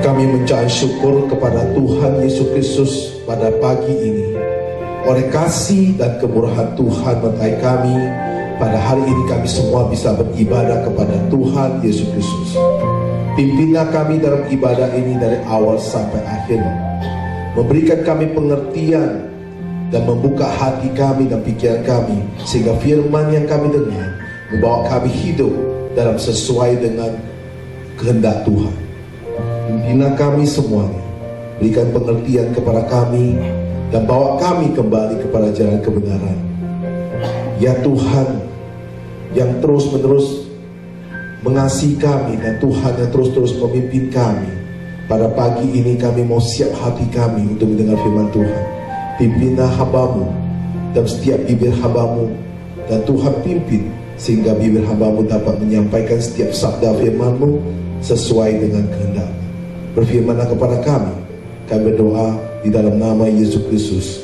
Kami mengucapkan syukur kepada Tuhan Yesus Kristus pada pagi ini. Oleh kasih dan kemurahan Tuhan menyertai kami, pada hari ini kami semua bisa beribadah kepada Tuhan Yesus Kristus. Pimpinlah kami dalam ibadah ini dari awal sampai akhir. Memberikan kami pengertian dan membuka hati kami dan pikiran kami, sehingga firman yang kami dengar membawa kami hidup dalam sesuai dengan kehendak Tuhan. Pimpinlah kami semuanya, berikan pengertian kepada kami, dan bawa kami kembali kepada jalan kebenaran. Ya Tuhan, yang terus-menerus mengasihi kami, dan Tuhan yang terus-terus memimpin kami. Pada pagi ini kami mau siap hati kami untuk mendengar firman Tuhan. Pimpinlah hamba-Mu dan setiap bibir hamba-Mu, dan Tuhan pimpin sehingga bibir hamba-Mu dapat menyampaikan setiap sabda firman-Mu sesuai dengan kehendak. Berfirmanlah kepada kami. Kami berdoa di dalam nama Yesus Kristus.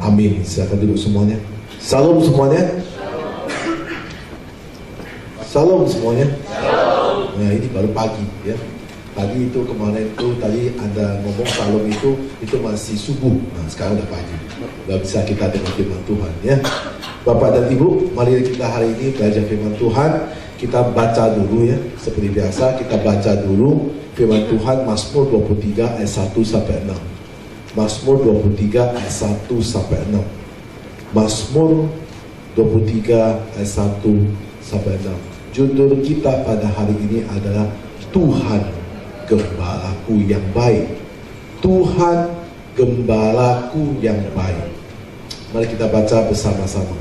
Amin. Silakan duduk semuanya. Salam semuanya. Salam semuanya. Nah, ini baru pagi ya. Tadi itu kemarin itu tadi ada ngomong salam itu masih subuh. Nah, sekarang udah pagi. Udah bisa kita dengar firman Tuhan ya. Bapak dan Ibu, mari kita hari ini belajar firman Tuhan. Kita baca dulu ya. Seperti biasa kita baca dulu firman Tuhan Mazmur 23 ayat 1 sampai 6. Mazmur 23 ayat 1 sampai 6. Mazmur 23 ayat 1 sampai 6. Judul kita pada hari ini adalah Tuhan Gembalaku yang baik. Tuhan Gembalaku yang baik. Mari kita baca bersama-sama.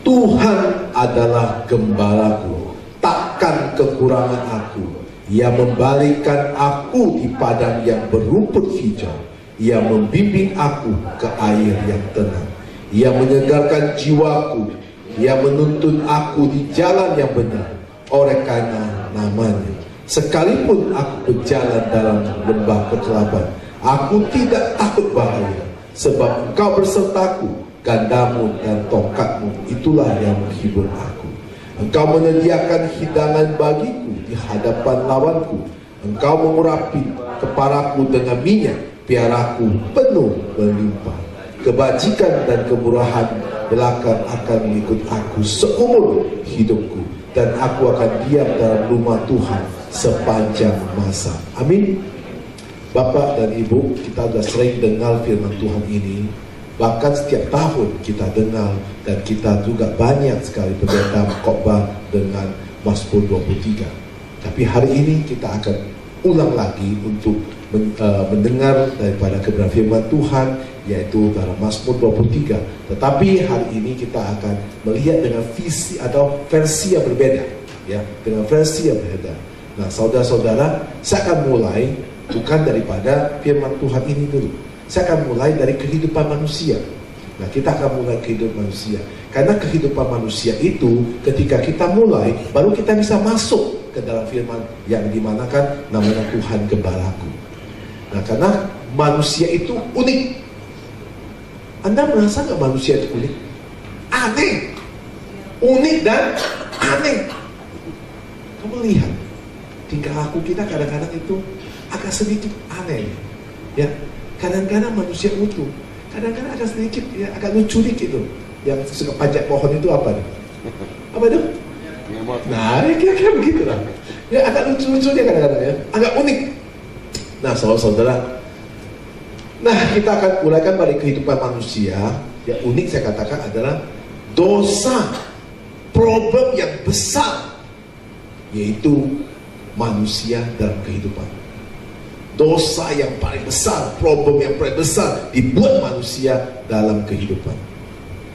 Tuhan adalah gembalaku, takkan kekurangan aku. Ia membalikkan aku di padang yang berumput hijau. Ia membimbing aku ke air yang tenang. Ia menyegarkan jiwaku. Ia menuntun aku di jalan yang benar oleh karena namanya. Sekalipun aku berjalan dalam lembah kegelapan, aku tidak takut bahaya, sebab Engkau bersertaku. Gandamu dan tongkatmu itulah yang menghibur aku. Engkau menyediakan hidangan bagiku di hadapan lawanku. Engkau mengurapi kepalaku dengan minyak, piaraku penuh melimpah. Kebajikan dan kemurahan belaka akan mengikut aku seumur hidupku, dan aku akan diam dalam rumah Tuhan sepanjang masa. Amin. Bapak dan Ibu, kita sudah sering dengar firman Tuhan ini. Bahkan setiap tahun kita dengar, dan kita juga banyak sekali pendeta khotbah dengan Mazmur 23. Tapi hari ini kita akan ulang lagi untuk mendengar daripada kebenaran firman Tuhan, yaitu dalam Mazmur 23. Tetapi hari ini kita akan melihat dengan visi atau versi yang berbeda, ya, dengan versi yang berbeda. Nah, saudara-saudara, saya akan mulai bukan daripada firman Tuhan ini dulu. Saya akan mulai dari kehidupan manusia. Nah, kita akan mulai kehidupan manusia. Karena kehidupan manusia itu ketika kita mulai, baru kita bisa masuk ke dalam firman yang dimanakan namanya Tuhan Gembalaku. Nah, karena manusia itu unik. Anda merasa nggak manusia itu unik? Aneh. Unik dan aneh. Kamu lihat, tingkah laku kita kadang-kadang itu agak sedikit aneh. Ya. Kadang-kadang manusia utuh, kadang-kadang agak sedikit, ya, agak lucu dikit tuh. Yang suka panjat pohon itu apa nih? Apa itu? Nah, ya kira-kira begitu lah. Ya, agak lucu-lucu dia kadang-kadang ya, agak unik. Nah, saudara-saudara, nah kita akan mulaikan dari kehidupan manusia. Yang unik saya katakan adalah dosa, problem yang besar, yaitu manusia dalam kehidupan. Dosa yang paling besar, problem yang paling besar dibuat manusia dalam kehidupan.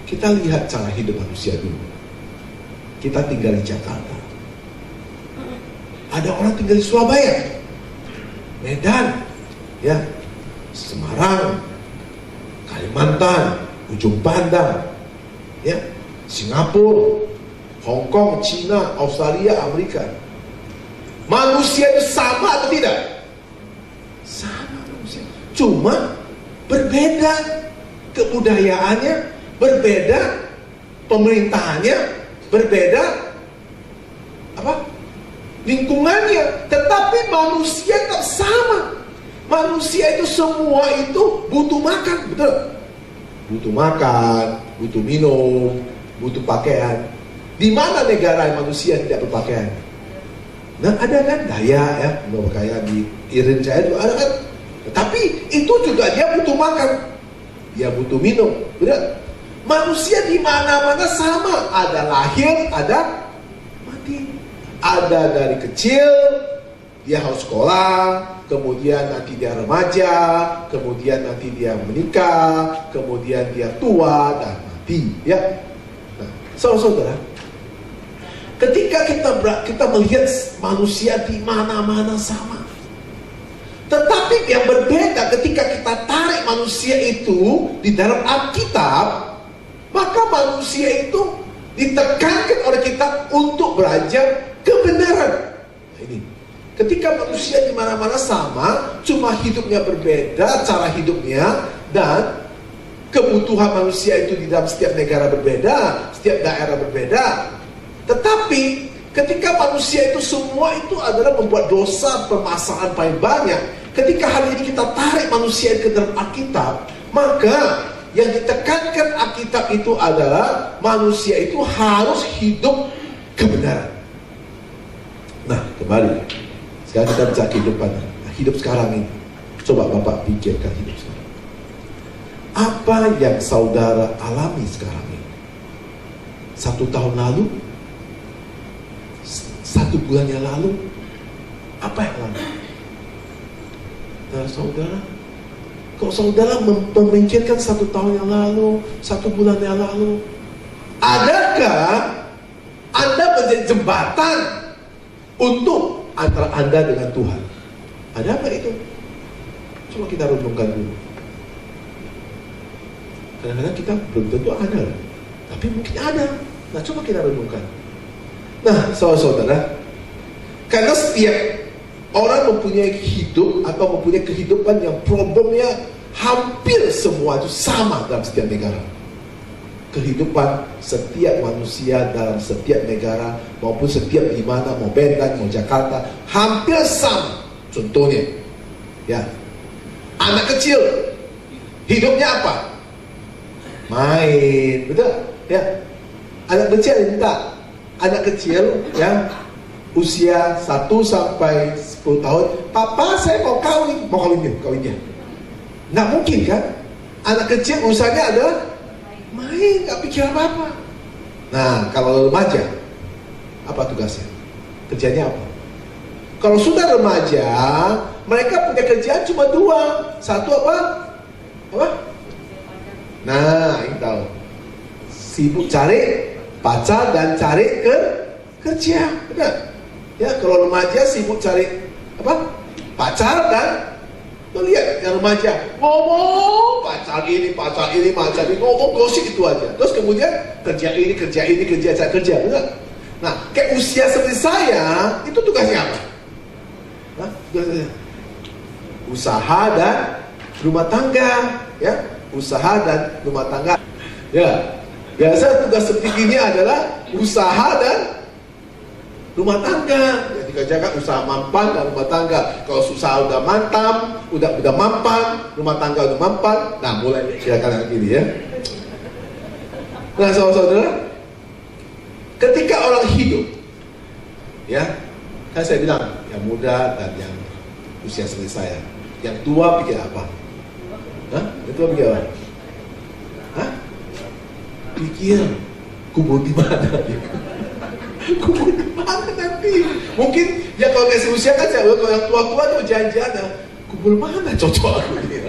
Kita lihat cara hidup manusia dulu. Kita tinggal di Jakarta. Ada orang tinggal di Surabaya, Medan, ya, Semarang, Kalimantan, Ujung Pandang, ya, Singapura, Hong Kong, Cina, Australia, Amerika. Manusia itu sama atau tidak? Sama manusia, cuma berbeda kebudayaannya, berbeda pemerintahannya, berbeda apa lingkungannya, tetapi manusia tetap sama. Manusia itu semua itu butuh makan, betul? Butuh makan, butuh minum, butuh pakaian. Di mana negara manusia tidak berpakaian? Nah, ada kan daya ya, berpakaian di Irin saya juga ada kan. Tapi itu juga dia butuh makan, dia butuh minum, betul? Manusia di mana-mana sama, ada lahir, ada mati. Ada dari kecil dia harus sekolah, kemudian nanti dia remaja, kemudian nanti dia menikah, kemudian dia tua dan mati, ya. Nah, saudara-saudara, ketika kita melihat manusia di mana-mana sama, tetapi yang berbeda ketika kita tarik manusia itu di dalam Alkitab, maka manusia itu ditekankan oleh kita untuk belajar kebenaran. Nah, ini ketika manusia di mana-mana sama, cuma hidupnya berbeda, cara hidupnya dan kebutuhan manusia itu di dalam setiap negara berbeda, setiap daerah berbeda. Tetapi ketika manusia itu semua itu adalah membuat dosa, permasalahan paling banyak. Ketika hari ini kita tarik manusia ke dalam Alkitab, maka yang ditekankan Alkitab itu adalah manusia itu harus hidup kebenaran. Nah, kembali. Sekarang kita bicara kehidupan. Nah, hidup sekarang ini. Coba Bapak pikirkan hidup sekarang. Apa yang saudara alami sekarang ini? 1 tahun lalu? 1 bulan yang lalu? Apa yang lalu? Nah, saudara, kok saudara memikirkan 1 tahun yang lalu, 1 bulan yang lalu? Adakah Anda menjadi jembatan untuk antara Anda dengan Tuhan? Ada apa itu? Coba kita renungkan dulu. Kadang-kadang kita belum tentu ada, tapi mungkin ada. Nah, coba kita renungkan. Nah, saudara-saudara, karena setiap orang mempunyai hidup atau mempunyai kehidupan yang problemnya hampir semua itu sama dalam setiap negara. Kehidupan setiap manusia dalam setiap negara maupun setiap di mana, mau Medan, mau Jakarta, hampir sama. Contohnya, ya, anak kecil hidupnya apa? Main, betul? Ya, anak kecil minta, anak kecil yang usia 1 sampai 10 tahun, papa saya mau kawinnya. Nggak mungkin kan? Anak kecil usianya adalah main, nggak pikir apa-apa. Nah, kalau remaja, apa tugasnya? Kerjanya apa? Kalau sudah remaja, mereka punya kerjaan cuma 2. Satu apa? Apa? Nah, ini tahu. Sibuk cari pacar dan cari kerja. Benar? Ya, kalau remaja sibuk cari apa? Pacar dan tuh lihat yang remaja ngomong pacar ini, ngomong gosip itu aja. Terus kemudian kerja ini, kerja. Benar? Nah, kayak usia seperti saya, itu tugasnya apa? Hah? Usaha dan rumah tangga, ya. Usaha dan rumah tangga. Ya. Biasa tugas seperti ini adalah usaha dan rumah tangga. Yang dikerjakan usaha mampan dan rumah tangga. Kalau usaha udah mantap, udah mampan, rumah tangga udah mampan, nah mulai silakan yang ini ya. Nah, saudara-saudara, ketika orang hidup, ya, kan saya bilang yang muda dan yang usia seperti saya, yang tua pikir apa? Hah? Yang tua pikir apa? Hah? Pikir kubur di mana? Kubur di mana nanti? Mungkin ya kalau kasih usia kan saya, kalau yang tua-tua tuh janjian, kubur mana cocok aku ini?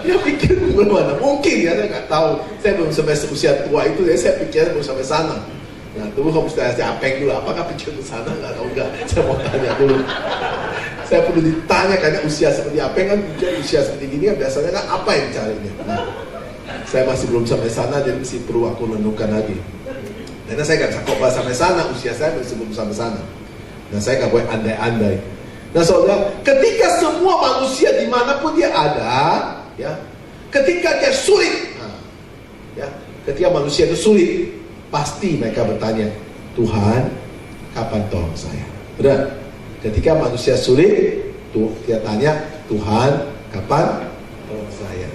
Ya pikir kubur mana? Mungkin ya, saya nggak tahu. Saya belum sampai usia tua itu, ya saya pikir belum sampai sana. Nah, tunggu kamu sudah saya apeng dulu, apakah pikir ke sana? Nggak tahu nggak? Saya mau tanya dulu. Saya perlu ditanya karena usia seperti apeng kan, usia seperti gini kan biasanya kan apa yang dicarinya? Nah, saya masih belum sampai sana, jadi masih perlu aku renungkan lagi. Karena saya nggak bisa khotbah sampai sana, usia saya masih belum sampai sana. Nah, saya nggak boleh andai-andai. Nah, saudara, ketika semua manusia dimanapun dia ada, ya, ketika dia sulit, nah, ya, ketika manusia itu sulit, pasti mereka bertanya, Tuhan, kapan tolong saya? Benar? Ketika manusia sulit, dia tanya, Tuhan, kapan tolong saya?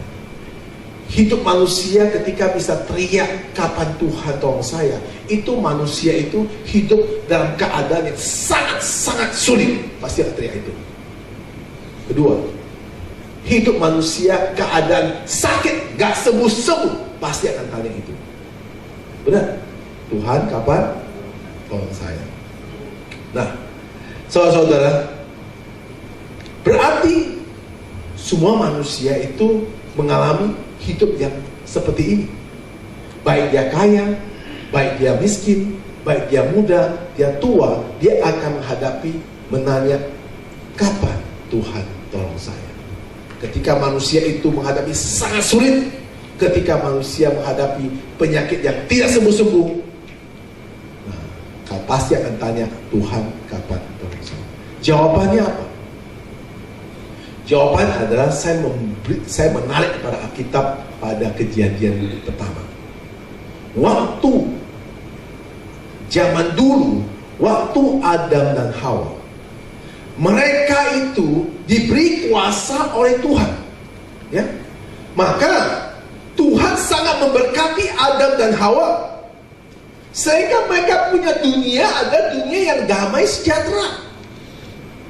Hidup manusia ketika bisa teriak, kapan Tuhan tolong saya, itu manusia itu hidup dalam keadaan yang sangat-sangat sulit. Pasti akan teriak itu. Kedua, hidup manusia keadaan sakit, gak sembuh-sembuh, pasti akan tanya itu. Benar? Tuhan, kapan tolong saya? Nah, saudara-saudara, berarti semua manusia itu mengalami hidup yang seperti ini. Baik dia kaya, baik dia miskin, baik dia muda, dia tua, dia akan menanya, kapan Tuhan tolong saya? Ketika manusia itu menghadapi sangat sulit, ketika manusia menghadapi penyakit yang tidak sembuh-sembuh, nah, kau pasti akan tanya, Tuhan, kapan tolong saya? Jawabannya apa? Jawaban adalah saya menarik kepada Alkitab pada Kejadian pertama. Waktu zaman dulu, waktu Adam dan Hawa, mereka itu diberi kuasa oleh Tuhan, ya. Maka Tuhan sangat memberkati Adam dan Hawa, sehingga mereka punya dunia, ada dunia yang damai sejahtera.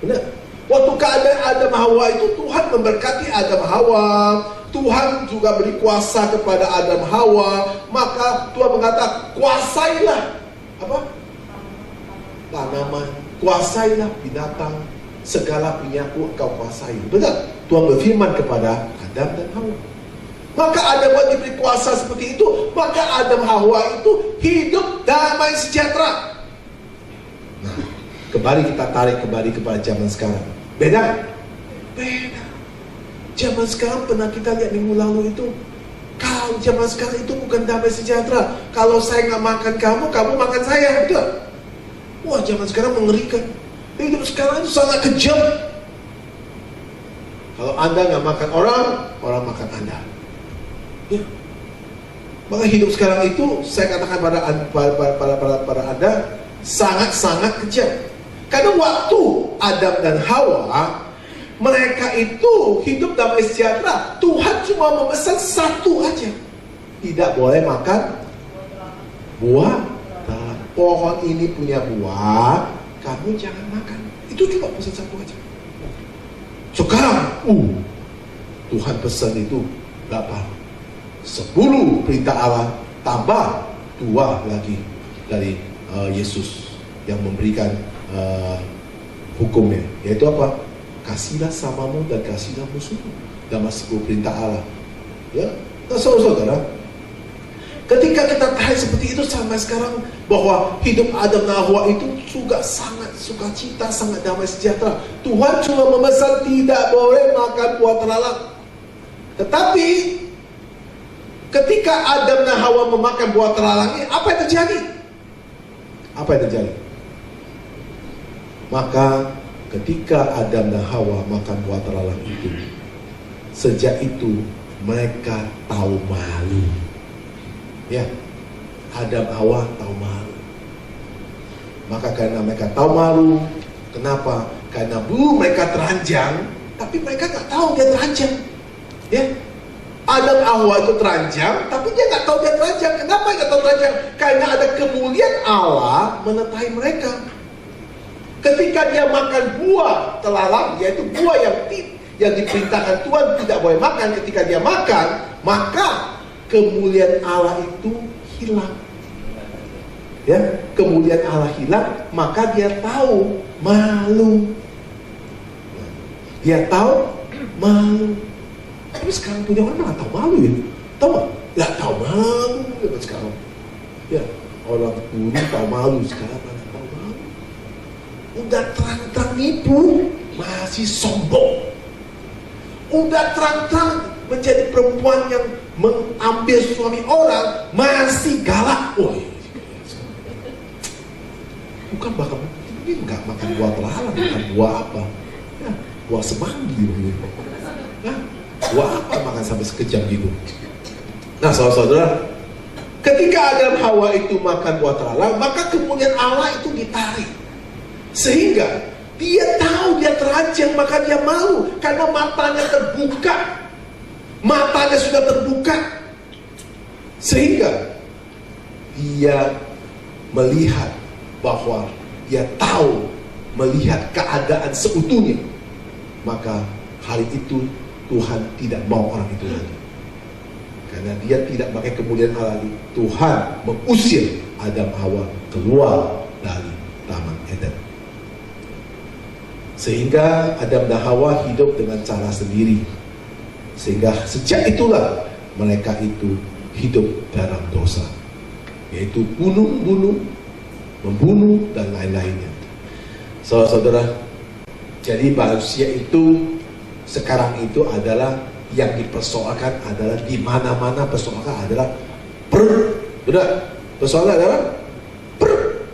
Benar? Waktu keadaan Adam Hawa itu, Tuhan memberkati Adam Hawa. Tuhan juga beri kuasa kepada Adam Hawa. Maka Tuhan mengatakan, kuasailah apa? Tanaman, kuasailah binatang, segala punyaku engkau kuasai. Benar? Tuhan berfirman kepada Adam dan Hawa. Maka Adam Hawa diberi kuasa seperti itu. Maka Adam Hawa itu hidup damai sejahtera. Nah, kembali kita tarik kembali kepada zaman sekarang. Beda? Beda. Zaman sekarang pernah kita lihat minggu lalu itu, kalau zaman sekarang itu bukan damai sejahtera. Kalau saya nggak makan kamu, kamu makan saya, betul? Wah, zaman sekarang mengerikan. Hidup sekarang itu sangat kejam. Kalau Anda nggak makan orang, orang makan Anda. Ya. Maka hidup sekarang itu, saya katakan pada Anda, sangat-sangat kejam. Karena waktu Adam dan Hawa, mereka itu hidup damai sejahtera. Tuhan cuma memesan satu aja, tidak boleh makan buah. Pohon ini punya buah, kamu jangan makan. Itu cuma pesan satu aja. Sekarang, Tuhan pesan itu berapa? 10 perintah Allah, tambah 2 lagi dari Yesus yang memberikan hukumnya, yaitu apa? Kasihlah samamu dan kasihlah musuhmu. Dalam 10 perintah Allah. Ya, nah, saudara, ketika kita tahu seperti itu sampai sekarang, bahwa hidup Adam dan Hawa itu juga sangat sukacita, sangat damai sejahtera. Tuhan cuma memesan tidak boleh makan buah terlarang. Tetapi ketika Adam dan Hawa memakan buah terlarang ini, apa yang terjadi? Apa yang terjadi? Maka ketika Adam dan Hawa makan buah terlarang itu, sejak itu mereka tahu malu. Ya, Adam Hawa tahu malu. Maka karena mereka tahu malu, kenapa? Karena dulu mereka teranjang, tapi mereka nggak tahu dia teranjang. Ya, Adam Hawa itu teranjang, tapi dia nggak tahu dia teranjang. Kenapa nggak tahu teranjang? Karena ada kemuliaan Allah menyertai mereka. Ketika dia makan buah terlarang, yaitu buah yang diperintahkan Tuhan tidak boleh makan, ketika dia makan, maka kemuliaan Allah itu hilang. Ya, kemuliaan Allah hilang, maka dia tahu malu. Dia tahu malu. Tapi sekarang punya orang nggak tahu malu ya, tahu nggak? Nggak tahu malu sekarang. Ya, orang dulu tahu malu, sekarang nggak tahu malu. Udah terang-terang nipu, masih sombong. Udah terang-terang menjadi perempuan yang mengambil suami orang, masih galak. Oh iya, bukan bakal ini nggak makan buah terlarang, makan buah apa? Ya, buah semanggi gitu. Nah, buah apa makan sampai sekejam gitu? Nah, saudara-saudara, ketika Adam Hawa itu makan buah terlarang, maka kemuliaan Allah itu ditarik. Sehingga Dia tahu dia terancam, maka dia malu karena matanya terbuka. Matanya sudah terbuka, sehingga dia melihat bahwa dia tahu melihat keadaan seutuhnya. Maka hari itu Tuhan tidak mau orang itu lagi, karena dia tidak pakai kemuliaan Allah lagi. Tuhan mengusir Adam Hawa keluar dari Taman Eden, sehingga Adam dan Hawa hidup dengan cara sendiri. Sehingga sejak itulah mereka itu hidup dalam dosa, yaitu bunuh-bunuh, membunuh, dan lain-lainnya. Saudara-saudara, jadi manusia itu sekarang itu adalah yang dipersoalkan adalah di mana-mana persoalkan adalah persoalan adalah perut.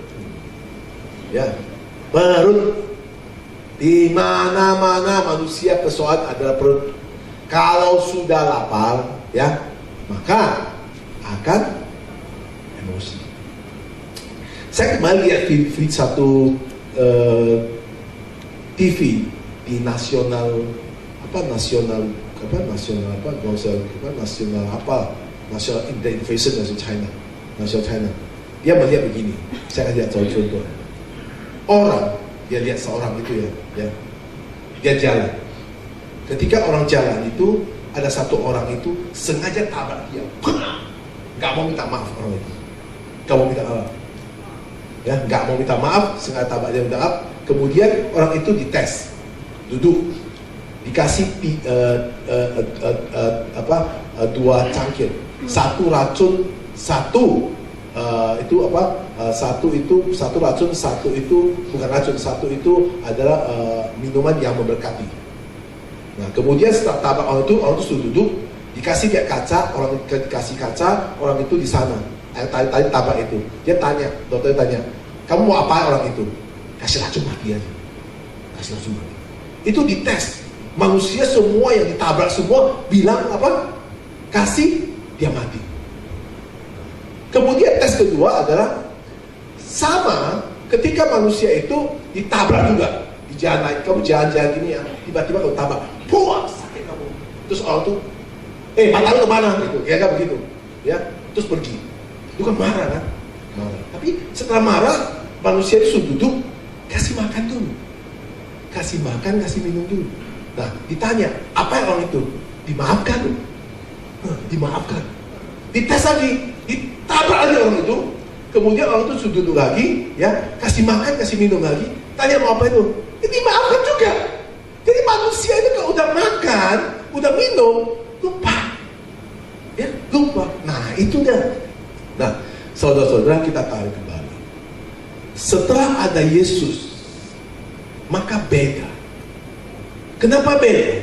Di mana-mana manusia persoalan adalah perut. Kalau sudah lapar, ya, maka akan emosi. Saya kembali lihat satu TV di nasional Innovation China, National China. Dia melihat begini, saya lihat contoh. Orang, dia lihat seorang itu ya, dia jalan. Ketika orang jalan itu, ada satu orang itu sengaja tabrak dia, nggak mau minta maaf orang itu, nggak mau minta maaf, ya, nggak mau minta maaf, sengaja tabrak dia minta maaf. Kemudian orang itu dites, duduk, dikasih dua cangkir, satu racun, satu racun, satu itu bukan racun, satu itu adalah minuman yang memberkati. Nah, kemudian setelah tabrak orang itu sudah duduk, dikasih dia kaca, orang dikasih kaca, orang itu di sana, tadi tabrak itu, dia tanya, dokter tanya, kamu mau apa orang itu? Kasih racun mati aja, kasih racun mati. Itu dites, manusia semua yang ditabrak semua bilang apa? Kasih, dia mati. Kemudian tes kedua adalah sama, ketika manusia itu ditabrak juga di jalan lain, kamu jalan-jalan gini ya, tiba-tiba kamu tabrak, puas, sakit kamu. Terus orang tuh, mata lu kemana? Gitu, ya kan begitu, ya. Terus pergi. Itu kan marah kan? Marah. Tapi setelah marah, manusia itu sudah duduk, kasih makan dulu, kasih makan, kasih minum dulu. Nah, ditanya, apa yang orang itu? Dimaafkan, dimaafkan. Dites lagi, ditabrak lagi orang itu. Kemudian orang itu sudah duduk lagi, ya, kasih makan, kasih minum lagi. Tanya mau apa itu? Dimaafkan juga. Jadi manusia itu kalau udah makan, udah minum, lupa, ya, lupa. Nah, itu dia. Nah, saudara-saudara, kita tarik kembali. Setelah ada Yesus, maka beda. Kenapa beda?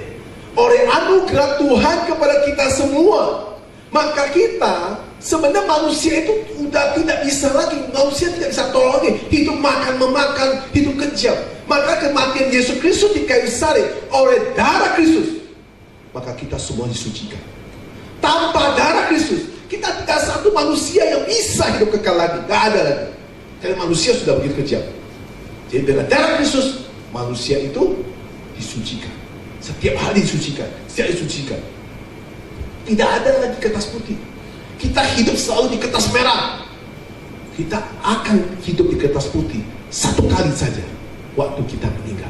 Oleh anugerah Tuhan kepada kita semua, maka kita sebenarnya manusia itu udah tidak bisa lagi, manusia tidak bisa tolong lagi, hidup makan memakan, hidup kejam. Maka kematian Yesus Kristus di kayu salib, oleh darah Kristus, maka kita semua disucikan. Tanpa darah Kristus, kita tidak satu manusia yang bisa hidup kekal lagi, gak ada lagi. Karena manusia sudah begitu kejam. Jadi dengan darah Kristus, manusia itu disucikan. Setiap hari disucikan, setiap hari disucikan. Tidak ada lagi kertas putih. Kita hidup selalu di kertas merah. Kita akan hidup di kertas putih satu kali saja, waktu kita meninggal.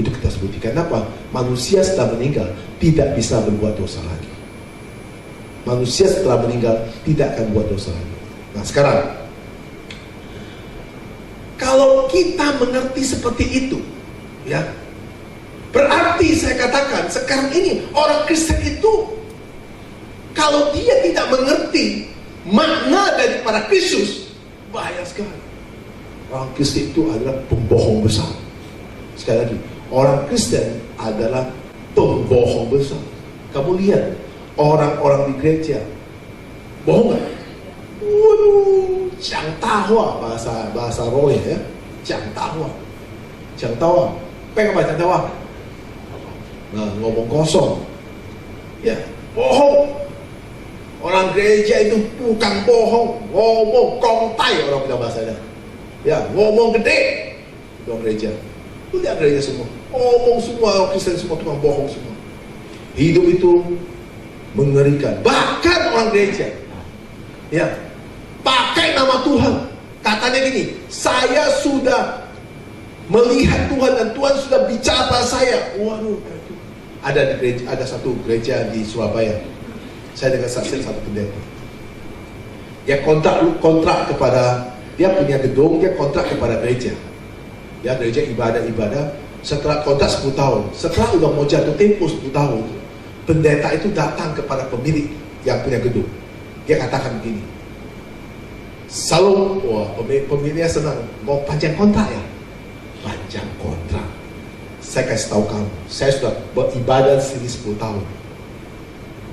Itu kertas putih. Kenapa? Manusia setelah meninggal tidak bisa berbuat dosa lagi. Manusia setelah meninggal tidak akan buat dosa lagi. Nah sekarang, kalau kita mengerti seperti itu, ya, berarti saya katakan sekarang ini orang Kristen itu, kalau dia tidak mengerti makna daripada Kristus, bahaya sekali. Orang Kristen itu adalah pembohong besar. Sekali lagi, orang Kristen adalah pembohong besar. Kamu lihat orang-orang di gereja bohong gak? Waduh, Chang Tahua, bahasa Roy ya, Chang Tahua. Pengen apa Chang Tahua? Nah, ngomong kosong, ya, bohong. Orang gereja itu bukan bohong, ngomong kongtai orang bilang bahasanya. Ya, ngomong gede. Orang gereja. Lu lihat gereja semua, ngomong semua, orang Kristen semua tukang bohong semua. Hidup itu mengerikan. Bahkan orang gereja, ya, pakai nama Tuhan. Katanya gini, saya sudah melihat Tuhan dan Tuhan sudah bicara pada saya. Waduh, ada di gereja, ada satu gereja di Surabaya. Saya dengan saksi satu pendeta. Dia kontrak kepada, dia punya gedung, dia kontrak kepada gereja. Ya, gereja ibadah. Setelah kontrak 10 tahun, setelah udah mau jatuh tempo 10 tahun, pendeta itu datang kepada pemilik yang punya gedung. Dia katakan begini, Salom, wah pemiliknya senang, mau panjang kontrak ya? Panjang kontrak. Saya kasih tahu kamu, saya sudah beribadah di sini 10 tahun.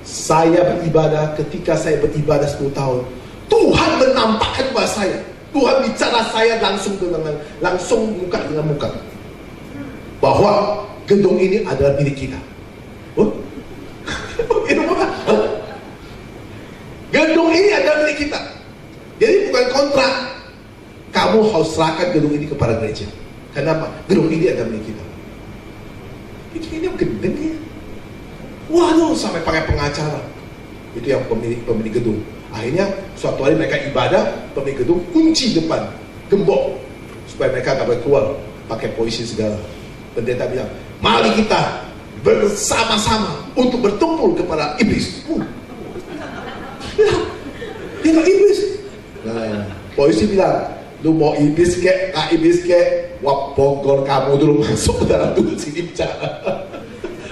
Saya beribadah, ketika saya beribadah 10 tahun, Tuhan menampakkan kepada saya. Tuhan bicara saya langsung muka dengan muka. Bahwa gedung ini adalah milik kita. Gedung ini adalah milik kita. Jadi bukan kontrak. Kamu harus serahkan gedung ini kepada gereja. Kenapa? Gedung ini adalah milik kita. Ini gedung ya. Waduh, sampai pakai pengacara. Itu yang pemilik gedung. Akhirnya suatu hari mereka ibadah, pemilik gedung kunci depan, gembok supaya mereka gak boleh keluar, pakai polisi segala. Pendeta bilang, mari kita bersama-sama untuk bertempur kepada iblis. Dia gak iblis. Nah, polisi bilang, lu mau iblis kek, gak iblis kek, wah bogor kamu dulu masuk ke dalam Tuhan sini bicara.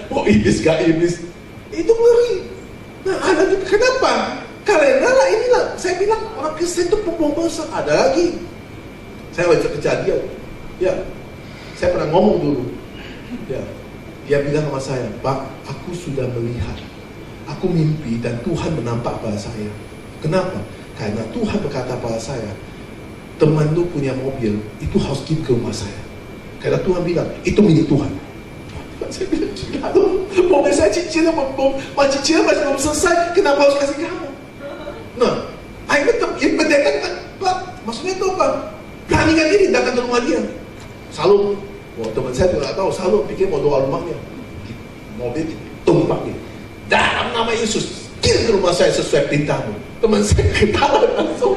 Mau iblis gak iblis, itu ngeri. Nah, ada kenapa? Karena lah inilah, saya bilang orang Kristen itu pembohong besar. Ada lagi, saya baca kejadian, ya, saya pernah ngomong dulu, ya, dia bilang sama saya, Pak, aku sudah melihat, aku mimpi dan Tuhan menampak pada saya. Kenapa? Karena Tuhan berkata pada saya, teman lu punya mobil, itu harus kirim ke rumah saya. Karena Tuhan bilang, itu milik Tuhan. Saya bilang, gila lu, mobil saya cicilnya masih belum selesai, kenapa harus kasih kamu? Nah, akhirnya pendeta, Pak, maksudnya itu apa? Beranikan diri datang ke rumah dia. Selalu, teman saya juga gak tahu, selalu pikir mau doa rumahnya. Mobil ditumpah gitu. Dalam nama Yesus, kirim ke rumah saya sesuai perintahmu. Teman saya ketawa langsung,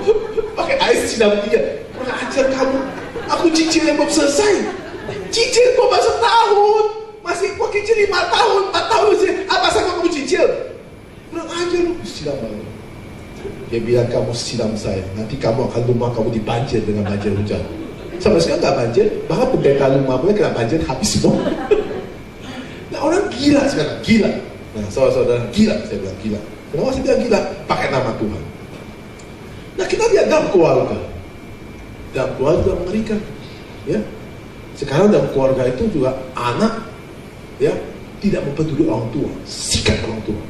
pakai air siram dia. Kurang ajar kamu, aku cicil yang belum selesai. Cicil kok masa setahun, masih kok cicil 5 tahun, 4 tahun sih. Apa sama kamu cicil? Kurang ajar lu, siram banget. Dia bilang, kamu siram saya, nanti kamu akan rumah kamu dibanjir dengan banjir hujan. Sampai sekarang gak banjir, bahkan pendeta rumah boleh kena banjir habis semua. Nah, orang gila sekarang, gila. Nah, saudara-saudara, gila, saya bilang gila. Kenapa saya bilang gila? Pakai nama Tuhan. Nah, kita lihat dalam keluarga. Dalam keluarga mengerikan, ya. Sekarang dalam keluarga itu juga anak, ya, tidak mempeduli orang tua, sikat orang tua,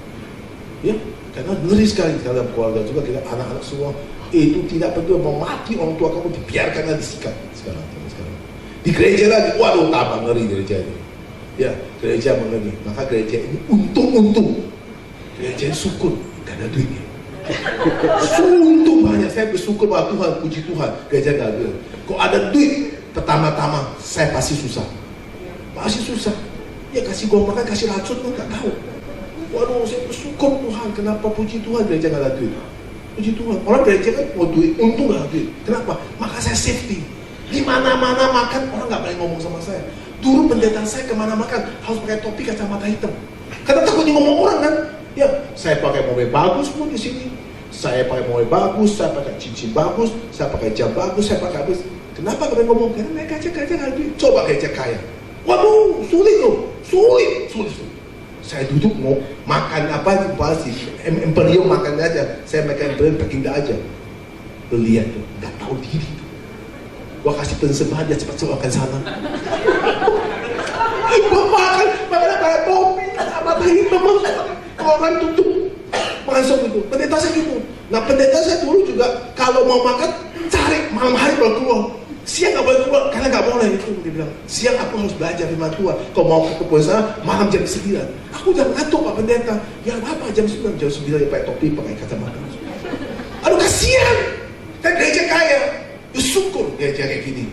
ya. Karena ngeri sekali dalam keluarga juga kita anak-anak semua itu tidak peduli, mau mati orang tua kamu dibiarkanlah disikat sekarang. Di gereja lagi, waduh tambah ngeri gereja ini. Ya, gereja mengeri. Maka gereja ini untung. Gereja ini syukur, gak ada duitnya. Untung banyak, saya bersyukur pada Tuhan, puji Tuhan, gereja gak ada. Kok ada duit, pertama-tama saya pasti susah. Ya kasih gua makan, kasih racun pun gak tahu. Waduh, saya bersyukur Tuhan, kenapa puji Tuhan gereja gak ada duit. Puji Tuhan, orang gereja kan mau duit, untung gak ada duit. Kenapa? Maka saya safety. Di mana-mana makan, orang gak boleh ngomong sama saya. Dulu pendeta saya kemana makan, harus pakai topi kacamata hitam. Karena takut ngomong orang kan. Ya, saya pakai mobil bagus pun di sini. Saya pakai mobil bagus, saya pakai cincin bagus, saya pakai jam bagus, saya pakai habis. Kenapa gak boleh ngomong? Karena mereka gereja gak ada duit. Coba gereja kaya. Waduh, sulit loh. Sulit. Saya duduk mau makan apa di Imperium makan aja. Saya makan Imperium Baginda aja. Lihat tuh, nggak tahu diri tuh. Gua kasih persembahan dia cepat makan sana. Gua makan pakai topi, mata hitam, orang tutup masuk itu. Pendeta saya gitu. Nah pendeta saya dulu juga kalau mau makan cari malam hari baru keluar. Siang nggak boleh keluar karena nggak boleh itu dia bilang. Siang aku harus belajar firman Tuhan. Kalau mau ke puasa malam jam 9. Aku udah ngantuk Pak Pendeta. Ya apa jam 9 ya pakai topi pakai kacamata. Aduh kasihan. Kan gereja kaya. Bersyukur gereja kayak gini.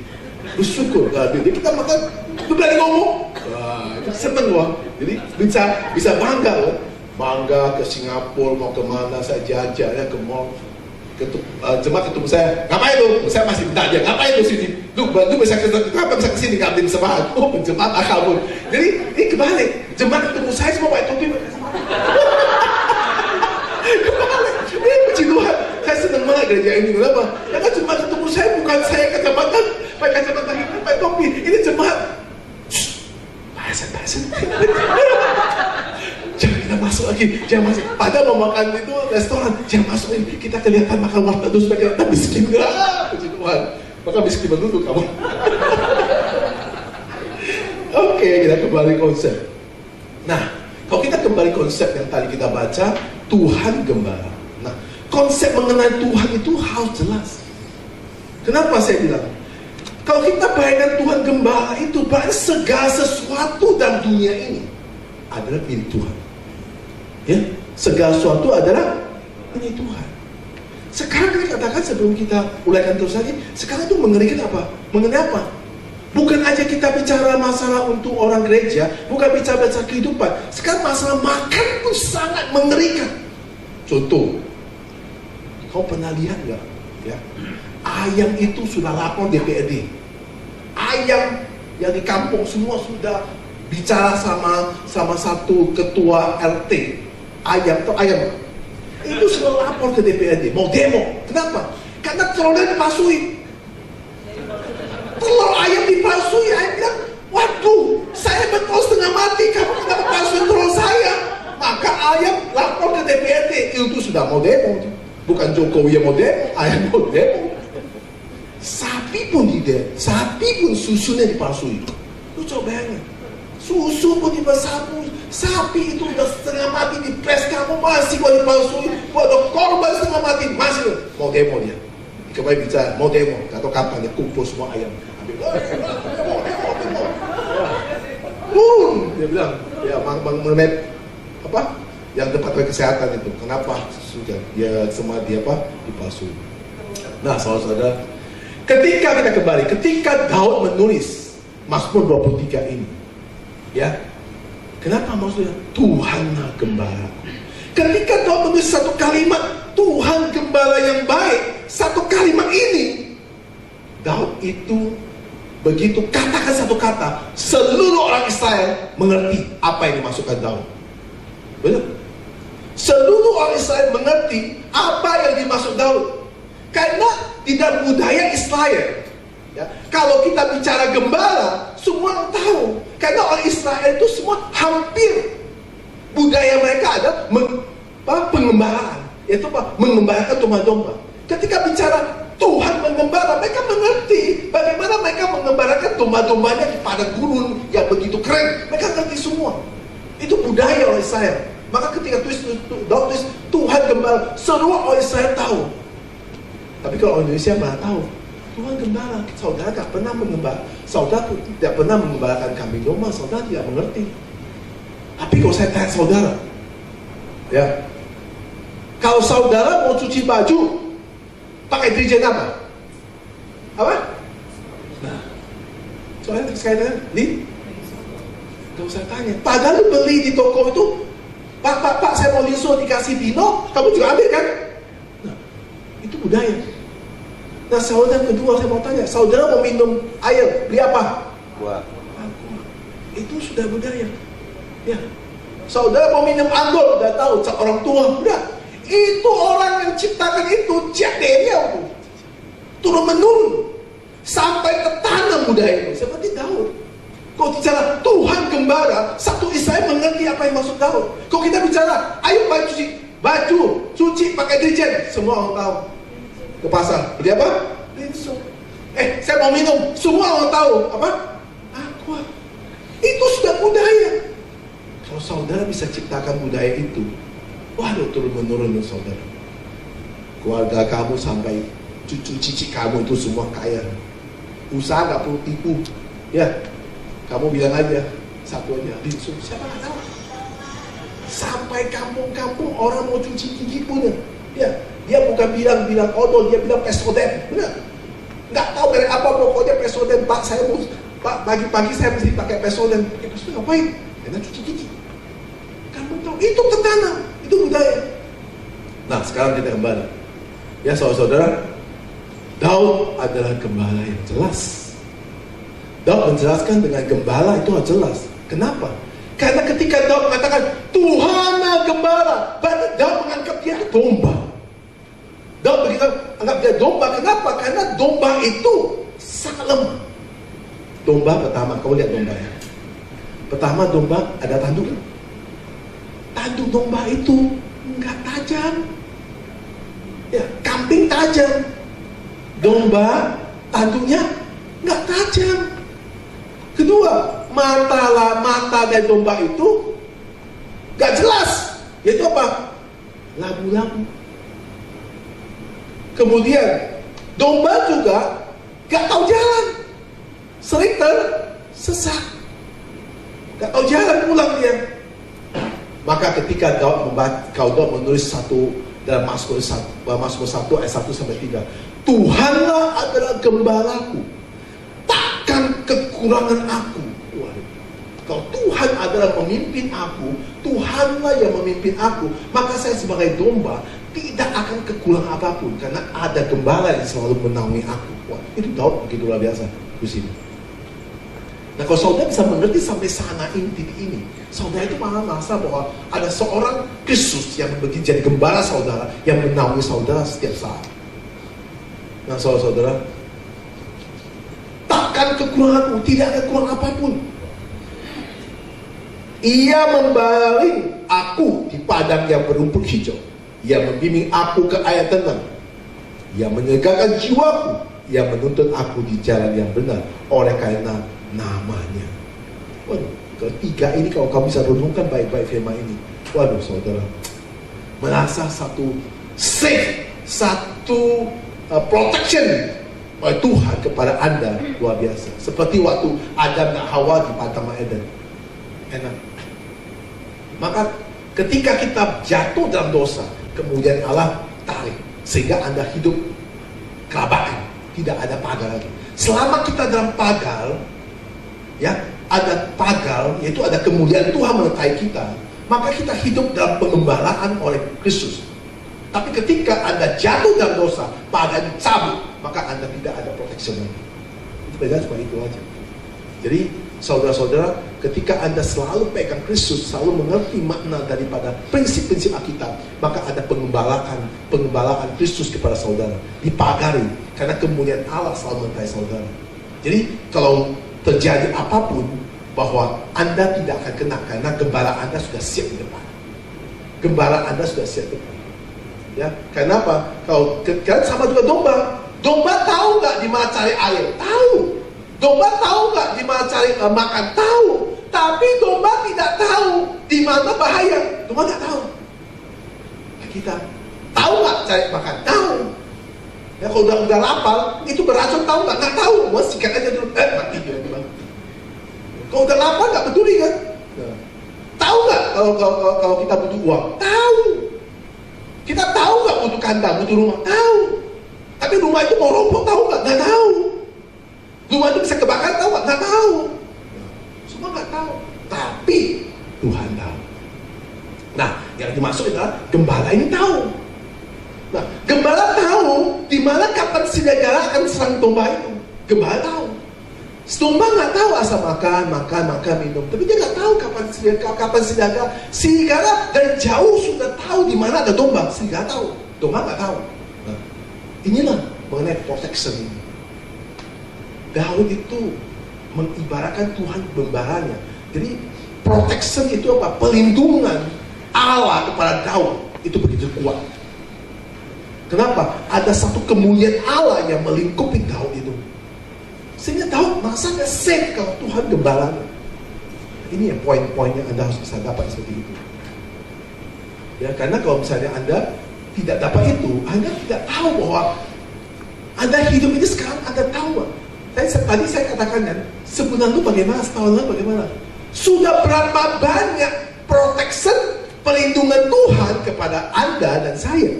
Bersyukur. Jadi kita makan lu berani ngomong. Wah, itu seneng loh. Jadi bisa bangga loh. Bangga ke Singapura, mau kemana, saya jajan ya ke mall. Jemaat ketemu saya, ngapain tuh? Saya masih minta dia, ngapain tuh sini? Lu bisa kesini ngambil semangat. Oh, jemaat akal. Jadi ini kebalik. Jemaat ketemu saya semua pakai topi. Kebalik. Ini puji Tuhan. Saya senang banget gereja ini. Kenapa? Ya kan jemaat ketemu saya bukan saya kacamata, pakai kacamata hitam, pakai topi. Ini jemaat. Pasen. Jangan kita masuk lagi, jangan masuk. Padahal mau makan itu restoran, jangan masuk lagi. Kita kelihatan makan warteg itu supaya kita miskin. Puji Tuhan. Maka miskin dulu kamu. Oke, kita kembali konsep. Nah, kalau kita kembali konsep yang tadi kita baca, Tuhan Gembala. Nah, konsep mengenai Tuhan itu harus jelas. Kenapa saya bilang? Kalau kita bayangkan Tuhan Gembala itu, berarti segala sesuatu dalam dunia ini adalah milik Tuhan. Ya, segala sesuatu adalah milik Tuhan. Sekarang kita katakan sebelum kita mulaikan terus lagi, sekarang itu mengerikan apa? Mengenai apa? Bukan aja kita bicara masalah untuk orang gereja, bukan bicara kehidupan. Sekarang masalah makan pun sangat mengerikan. Contoh, kau pernah lihat nggak? Ya, ayam itu sudah lapor DPRD. Ayam yang di kampung semua sudah bicara sama satu ketua RT. Ayam itu sudah lapor ke DPRD, mau demo. Kenapa? Karena telurnya dipasui. Telur ayam dipasui, ayam bilang, waduh, saya betul setengah mati, kamu kenapa pasui telur saya? Maka ayam lapor ke DPRD, itu sudah mau demo. Bukan Jokowi yang mau demo, ayam mau demo. Sapi pun susunya dipasui. Lu coba bayangin, susu pun dipasui. Sapi itu udah setengah mati di pres, kamu masih mau dipasui. Ada korban setengah mati, masih mau demo dia. Kembali bicara, mau demo, atau kapan ya kumpul semua ayam. Demo. Dia bilang, ya mengenai apa? Yang tempat kesehatan itu, kenapa sudah dia semua dia dipasui. Nah, saudara, ketika Daud menulis Mazmur 23 ini, ya, kenapa maksudnya Tuhanlah Gembalaku? Ketika Daud menulis satu kalimat Tuhan Gembala yang baik, satu kalimat ini, Daud itu begitu katakan satu kata, seluruh orang Israel mengerti apa yang dimaksudkan Daud. Betul? Seluruh orang Israel mengerti apa yang dimaksud Daud. Karena di dalam budaya Israel, ya, kalau kita bicara gembala, semua orang tahu. Karena orang Israel itu semua hampir budaya mereka ada pengembalaan, yaitu mengembalakan domba-domba. Ketika bicara Tuhan mengembala, mereka mengerti bagaimana mereka mengembalakan domba-dombanya di padang gurun yang begitu keren. Mereka ngerti semua. Itu budaya orang Israel. Maka ketika tulis Tuhan Gembala, semua orang Israel tahu. Tapi kalau orang Indonesia mana tahu? Tuhan Gembala, saudara tidak pernah mengembala. Saudara tidak pernah mengembalakan kambing domba, saudara tidak mengerti. Tapi kalau saya tanya saudara, ya, kalau saudara mau cuci baju, pakai deterjen apa? Apa? Nah, soalnya sekali lagi, gak usah tanya. Padahal lu beli di toko itu, Pak, saya mau Linso dikasih Bino, kamu juga ambil kan? Nah, itu budaya. Nah, saudara kedua saya mau tanya, saudara mau minum air, beli apa? Gua. Itu sudah budaya. Ya, saudara mau minum anggur, udah tahu, orang tua, udah. Itu orang yang ciptakan itu, dia turun menurun sampai ke tanah budaya itu, seperti Daud. Kalau bicara Tuhan Gembala, satu Israel mengerti apa yang maksud Daud. Kalau kita bicara, ayo baju cuci pakai deterjen, semua orang tahu. Ke pasar, beli apa? Linso. Saya mau minum, semua orang tahu apa? Aqua. Itu sudah budaya. Kalau saudara bisa ciptakan budaya itu, waduh, turun menurun saudara. Keluarga kamu sampai cucu cici kamu itu semua kaya. Usaha nggak perlu tipu, ya. Kamu bilang aja satu aja, Linso, siapa nggak tahu. Sampai kampung-kampung orang mau cuci gigi punya, ya. Dia bukan bilang odol, dia bilang Pepsodent, benar. Nggak tahu dari apa, pokoknya Pepsodent, Pak, saya mau Pak, pagi-pagi saya mesti pakai pesolen. Pakai pesolen ngapain? Karena cuci gigi. Kamu tahu, itu tertanam, itu budaya. Nah, sekarang kita kembali. Ya, saudara-saudara, Daud adalah gembala yang jelas. Daud menjelaskan dengan gembala itu jelas. Kenapa? Karena ketika Daud mengatakan Tuhanlah gembala, berarti Daud menganggap dia itu domba. Daud begitu anggap dia domba. Kenapa? Karena domba itu sangat lemah. Domba pertama, kau lihat domba ya. Pertama domba ada tanduknya. Tanduk domba itu enggak tajam. Ya, kambing tajam. Domba tanduknya enggak tajam. Kedua, mata dari domba itu enggak jelas. Yaitu apa? Labu-labu. Kemudian domba juga gak tahu jalan, sering tersesat, gak tahu jalan pulang dia. Maka ketika Daud menulis satu dalam Mazmur 1 ayat 1 sampai 3, Tuhanlah adalah gembalaku, takkan kekurangan aku. Kalau Tuhan adalah pemimpin aku, Tuhanlah yang memimpin aku, maka saya sebagai domba tidak akan kekurangan apapun, karena ada gembala yang selalu menaungi aku. Wah, itu Daud begitu luar biasa di sini. Nah, kalau saudara bisa mengerti sampai sana titik ini, saudara itu malah merasa bahwa ada seorang Kristus yang jadi gembala saudara, yang menaungi saudara setiap saat. Nah, saudara, takkan kekuranganmu, tidak ada kurang apapun. Ia membaring aku di padang yang berumput hijau. Ia membimbing aku ke air tenang. Ia menyegarkan jiwaku. Ia menuntun aku di jalan yang benar oleh karena namanya. Waduh, ketiga ini kalau kamu bisa renungkan baik-baik firman ini. Waduh, saudara, merasa satu safe, satu protection oleh Tuhan kepada Anda luar biasa. Seperti waktu Adam dan Hawa di Padang Eden. Enak. Maka ketika kita jatuh dalam dosa, kemudian Allah tarik sehingga Anda hidup kerabakan, tidak ada pagar lagi. Selama kita dalam pagar, ya, ada pagar, yaitu ada kemuliaan Tuhan menyertai kita, maka kita hidup dalam pengembalaan oleh Kristus. Tapi ketika Anda jatuh dalam dosa, pagar dicabut, maka Anda tidak ada protection lagi. Itu beda cuma itu aja. Jadi saudara-saudara, ketika Anda selalu pegang Kristus, selalu mengerti makna daripada prinsip-prinsip Alkitab, maka ada pengembalaan Kristus kepada saudara, dipagari, karena kemuliaan Allah selalu menyertai saudara. Jadi kalau terjadi apapun, bahwa Anda tidak akan kena, karena gembala Anda sudah siap di depan. Gembala Anda sudah siap di depan. Ya, karena apa? Kalau kan sama juga domba. Domba tahu nggak di mana cari air? Tahu. Domba tahu nggak di mana cari makan? Tahu. Tapi domba tidak tahu di mana bahaya. Domba nggak tahu. Nah, kita tahu nggak cari makan? Tahu. Ya, kalau udah lapar, itu beracun tahu nggak? Nggak tahu. Mau sikat aja dulu. Mati dia. Kalau udah lapar nggak peduli kan? Nah, tahu nggak kalau kita butuh uang? Tahu. Kita tahu nggak butuh kandang, butuh rumah? Tahu. Tapi rumah itu mau roboh tahu nggak? Nggak tahu. Rumah itu bisa kebakar tahu nggak? Nggak tahu. Semua nggak tahu. Tapi Tuhan tahu. Nah, yang dimaksud adalah gembala ini tahu. Nah, gembala tahu di mana kapan serigala akan serang domba itu. Gembala tahu. Domba nggak tahu asal makan, minum. Tapi dia nggak tahu kapan serigala. Serigala dari jauh sudah tahu di mana ada domba. Serigala tahu. Domba nggak tahu. Nah, inilah mengenai protection ini. Daud itu mengibaratkan Tuhan gembalanya. Jadi protection itu apa? Pelindungan Allah kepada Daud itu begitu kuat. Kenapa? Ada satu kemuliaan Allah yang melingkupi Daud itu. Sehingga Daud merasa nggak safe kalau Tuhan gembalanya. Ini yang poin-poin yang Anda harus bisa dapat seperti itu. Ya, karena kalau misalnya Anda tidak dapat itu, Anda tidak tahu bahwa Anda hidup ini sekarang Anda tahu. Tadi saya katakan kan, sebulan itu bagaimana, setahun lalu bagaimana. Sudah berapa banyak protection, perlindungan Tuhan kepada Anda dan saya.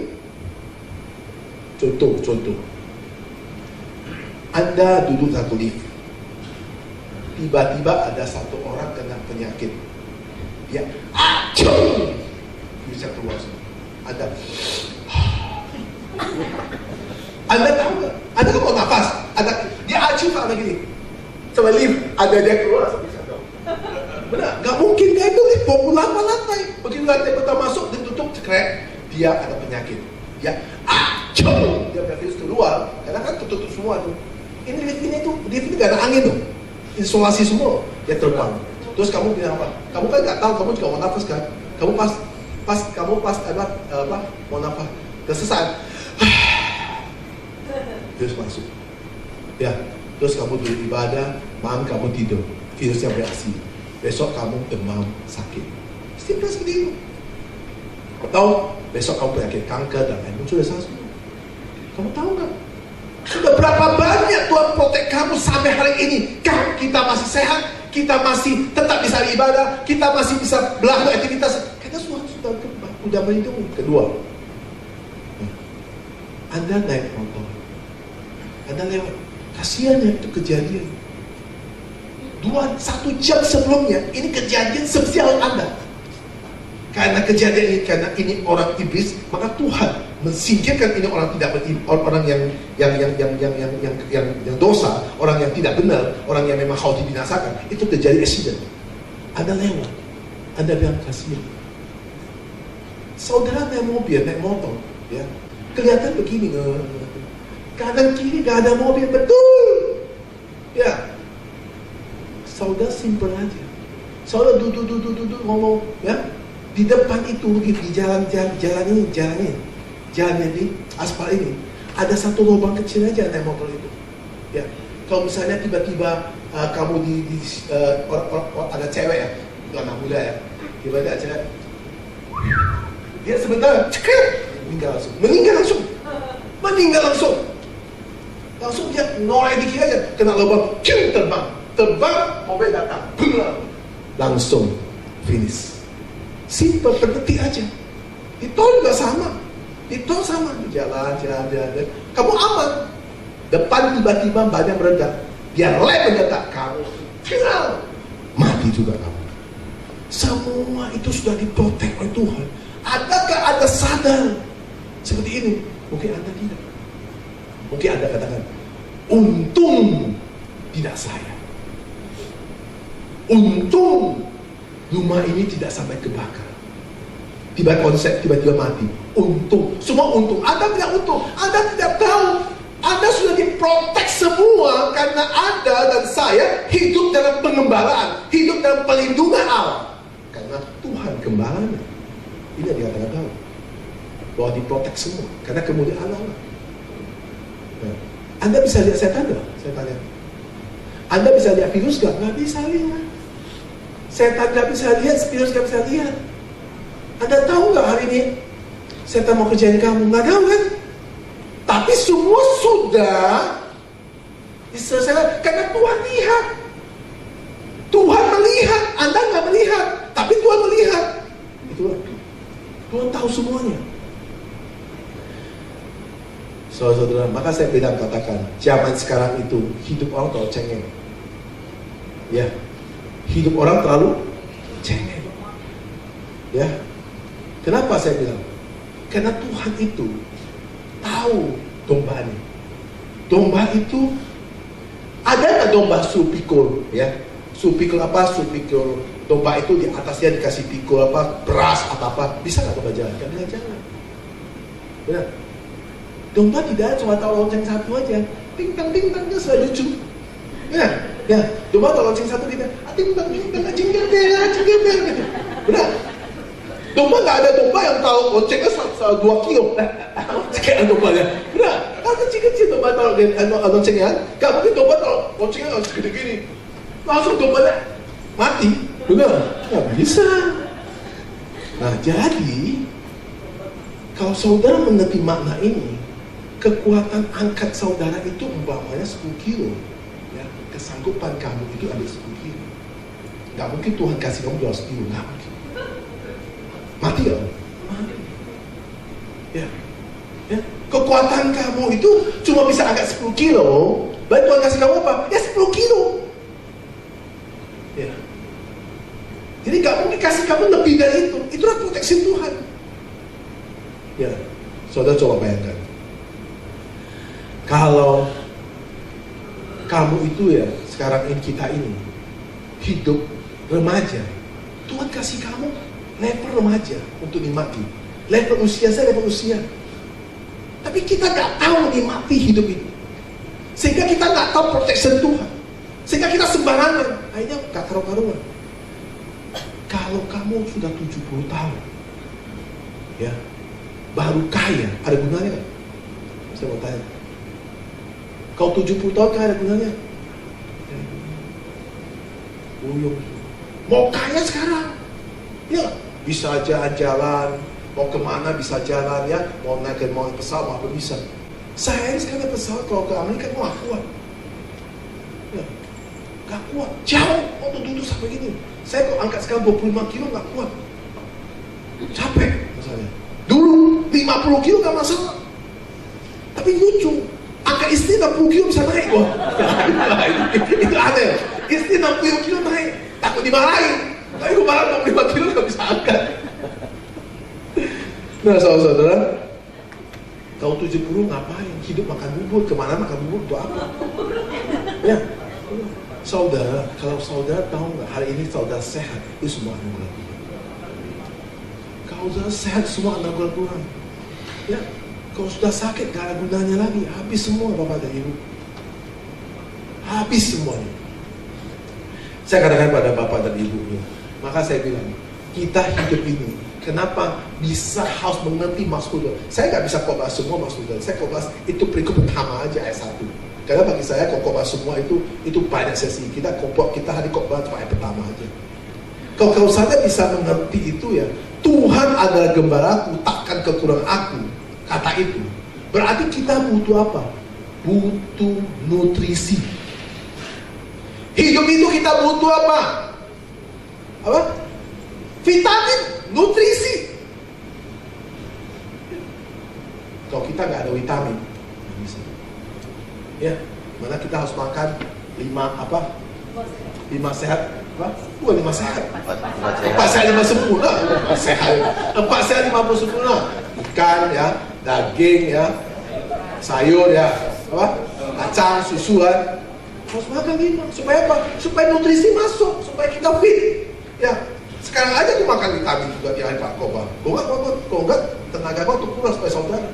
Contoh. Anda duduk satu lift. tiba-tiba ada satu orang kena penyakit. Dia acung, bisa keluar semua. Anda tahu nggak? Anda kan mau nafas, dia acung sama gini, sama lift, ada dia keluar. Benar, nggak mungkin nggak itu lift, mau lantai. Begitu lantai pertama masuk, ditutup, cekrek, dia ada penyakit. Dia acung, dia punya virus keluar, karena kan tutup semua tuh. Ini lift ini nggak ada angin tuh, isolasi semua, dia terbang. Terus kamu bilang apa? Kamu kan nggak tahu, kamu juga mau nafas kan? Kamu pas mau nafas, kesesaat, terus masuk. Ya, terus kamu beribadah, malam kamu tidur, virusnya bereaksi. Besok kamu demam, sakit. Simpel seperti itu. Atau besok kamu penyakit kanker dan lain-lain, sudah salah semua. Kamu tahu nggak? Sudah berapa banyak Tuhan protek kamu sampai hari ini? Kita masih sehat, kita masih tetap bisa beribadah, kita masih bisa melakukan aktivitas. Karena Tuhan sudah melindungi. Kedua, Anda naik motor, Anda lewat, kasihan ya itu kejadian. 1 jam sebelumnya ini kejadian spesial Anda. Karena kejadian ini, karena ini orang iblis, maka Tuhan mensingkirkan ini orang tidak orang yang dosa, orang yang tidak benar, orang yang memang harus dibinasakan. Itu terjadi accident. Anda lewat, Anda bilang kasihan. Saudara naik mobil, naik motor, ya, kelihatan begini, kanan kiri gak ada mobil, betul, ya. Saudara simpel aja. Saudara duduk ngomong, ya. Di depan itu, di jalan ini, di aspal ini, ada satu lubang kecil aja naik motor itu. Ya, kalau misalnya tiba-tiba kamu ada cewek ya, anak muda ya, tiba-tiba ada cewek, dia sebentar, cekrek, meninggal langsung dia norek dikit aja, kena lubang, terbang, mobil datang, langsung finish. Simple, berdetik aja. Di tol juga sama. Jalan. Kamu aman. Depan tiba-tiba banyak meledak. Dia lem mendetak kamu. Final. Mati juga kamu. Semua itu sudah diprotek oleh Tuhan. Adakah Anda sadar seperti ini? Mungkin Anda tidak. Mungkin Anda katakan, untung tidak saya. Untung rumah ini tidak sampai kebakar. Tiba-tiba mati. Untung, semua untung. Anda tidak untung. Anda tidak tahu. Anda sudah diprotek semua karena Anda dan saya hidup dalam pengembalaan, hidup dalam pelindungan Allah. Karena Tuhan gembalanya. Ini yang dikatakan tahu. Bahwa diprotek semua. Karena kemudian Allah. Nah, Anda bisa lihat setan nggak? Saya tanya. Anda bisa lihat virus nggak? Nggak bisa lihat. Setan gak bisa lihat, virus gak bisa lihat. Anda tahu gak hari ini setan mau kerjain kamu? Gak tahu kan? Tapi semua sudah diselesaikan karena Tuhan lihat. Tuhan melihat, Anda gak melihat, tapi Tuhan melihat. Itulah. Tuhan tahu semuanya. Saudara-saudara, maka saya bilang katakan, zaman sekarang itu hidup orang terlalu cengeng. Ya. Hidup orang terlalu cengeng. Ya. Kenapa saya bilang? Karena Tuhan itu tahu dombanya. Domba itu ada nggak domba supikul, ya? Supikul apa? Supikul domba itu di atasnya dikasih pikul apa? Beras atau apa? Bisa nggak domba jalan? Nggak bisa jalan. Benar. Domba tidak ada, cuma tahu lonceng satu aja. Ting-tang dia selalu lucu. Ya, domba kalau lonceng satu kita, ting-tang, jingger. Benar. Domba nggak ada domba yang tahu loncengnya 2 kilo. Kayak dombanya. Benar. Kalau kecil-kecil domba tahu loncengnya, nggak mungkin domba tahu loncengnya segede gini. Langsung dombanya mati. Benar. Nggak bisa. Nah, jadi kalau saudara mengerti makna ini, kekuatan angkat saudara itu umpamanya 10 kilo. Ya, kesanggupan kamu itu ada 10 kilo. Gak mungkin Tuhan kasih kamu 200 kilo. Gak mungkin. Mati gak? Mati. Ya. Kekuatan kamu itu cuma bisa angkat 10 kilo. Baik Tuhan kasih kamu apa? Ya 10 kilo. Jadi gak mungkin kasih kamu lebih dari itu. Itulah proteksi Tuhan. Ya, saudara coba bayangkan. Kalau kamu itu ya, sekarang ini kita ini hidup remaja, Tuhan kasih kamu level remaja untuk nikmati. Level usia saya level usia. Tapi kita gak tahu nikmati hidup itu. Sehingga kita gak tahu protection Tuhan. Sehingga kita sembarangan. Akhirnya gak karu-karuan. Kalau kamu sudah 70 tahun, ya, baru kaya, ada gunanya nggak? Saya mau tanya. Kau 70 tahun kaya, ada gunanya? Mau kaya sekarang, ya, bisa jalan-jalan, mau kemana bisa jalan, ya, mau naik pesawat, apa bisa. Saya ini sekarang pesawat, kalau ke Amerika mau kuat, ya, gak kuat, jauh, mau duduk sampai gini. Saya kok angkat sekarang 25 kilo gak kuat, capek misalnya. Dulu 50 kilo gak masalah. Tapi lucu, angkat istri 60 kilo bisa naik. Wah, itu aneh. Istri 60 kilo naik, takut dimarahin. Tapi gue malah 65 kilo gak bisa angkat. Nah saudara-saudara, kau 70 ngapain? Hidup makan bubur, kemana makan bubur untuk apa? Ya, saudara, kalau saudara tahu nggak, hari ini saudara sehat, itu semua anugerah Tuhan. Kalau saudara sehat, semua anugerah Tuhan. Ya, kalau sudah sakit, gak ada gunanya lagi, habis semua Bapak dan Ibu. Habis semuanya. Saya katakan pada Bapak dan Ibu, maka saya bilang, kita hidup ini, kenapa bisa harus mengerti Mazmur? Saya nggak bisa khotbah semua Mazmur. Saya khotbah itu perikop pertama aja ayat 1. Karena bagi saya khotbah semua itu banyak sesi. Kita hari khotbah cuma ayat pertama aja. Kalau saudara bisa mengerti itu ya, Tuhan adalah gembalaku, takkan kekurangan aku. Kata itu berarti kita butuh apa? Butuh nutrisi. Hidup itu kita butuh apa? Apa? Vitamin, nutrisi. Kalau kita nggak ada vitamin, nggak bisa. Ya, mana kita harus makan 5 sehat, apa? 5 sehat. 4 sehat 5 sempurna. 4 sehat 50 sempurna. Ikan ya, daging ya, sayur ya, apa? Kacang, susu kan. Harus makan 5. Supaya apa? Supaya nutrisi masuk, supaya kita fit. Ya. Sekarang aja aku makan vitamin juga di hari Pak Koba. Kalau enggak tenaga kau tuh kurang supaya saudara.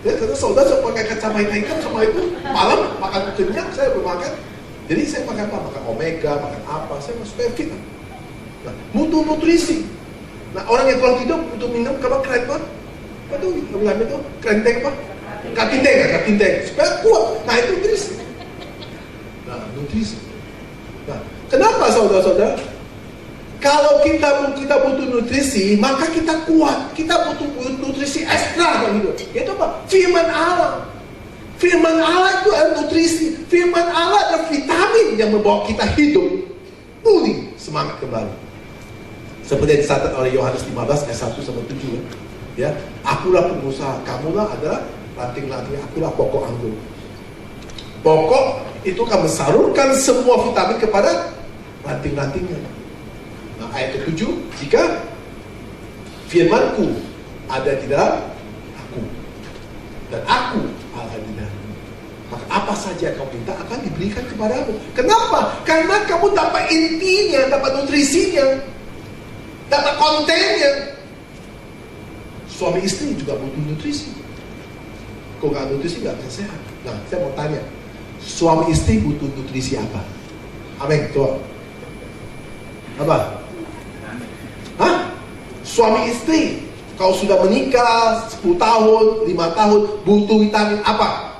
Ya, karena saudara pakai kacamata hitam sama itu malam makan kenyang, saya bermakan. Jadi saya makan apa? Makan omega, makan apa? Saya supaya fit. Nah, butuh nutrisi. Nah, orang yang kurang tidur butuh minum apa? Keren apa? Apa tuh? Bilang itu krenteng apa? Katinteng. Supaya kuat. Nah, itu nutrisi. Nah, nutrisi. Nah, kenapa saudara-saudara? Kalau kita butuh nutrisi, maka kita kuat. Kita butuh nutrisi ekstra dalam hidup. Itu apa? Firman Allah. Firman Allah itu adalah nutrisi. Firman Allah adalah vitamin yang membawa kita hidup pulih, semangat kembali. Seperti yang dicatat oleh Yohanes 15 ayat 1-7 ya. Akulah pengusaha, kamulah adalah ranting-ranting, akulah pokok anggur. Pokok itu akan mensalurkan semua vitamin kepada ranting-rantingnya. Nah, ayat ke-7, jika firmanku ada di dalam aku dan aku ada di dalam, maka apa saja kau minta akan diberikan kepadamu. Kenapa? Karena kamu dapat intinya, dapat nutrisinya, dapat kontennya. Suami istri juga butuh nutrisi. Kalau nggak nutrisi nggak bisa sehat. Nah, saya mau tanya, suami istri butuh nutrisi apa? Amin, coba. Apa? Hah? Suami istri, kalau sudah menikah 10 tahun, 5 tahun, butuh vitamin apa?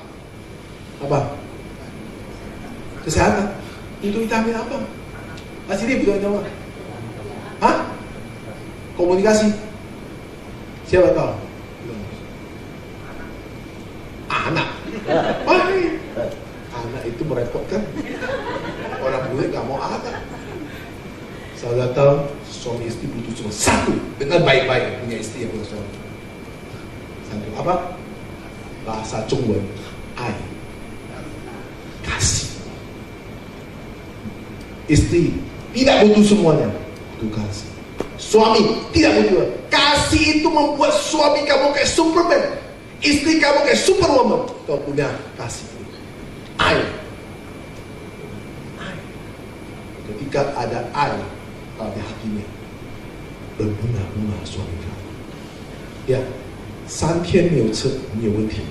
Apa? Kesehatan. Butuh vitamin apa? Masih dia butuh vitamin apa? Hah? Komunikasi. Siapa tahu? Anak. Anak itu merepotkan. Orang bule gak mau anak. Saudara tahu, suami istri butuh cuma satu. Dengan baik-baik punya istri yang punya suami. Satu apa? Bahasa Cungwen, ai, kasih. Istri tidak butuh semuanya, butuh kasih. Suami tidak butuh. Kasih itu membuat suami kamu kayak Superman, istri kamu kayak Superwoman. Kau punya kasih. Air. Ketika ada air pada hatinya, berbunga-bunga suami kamu. Ya, 3天没有吃没有问题。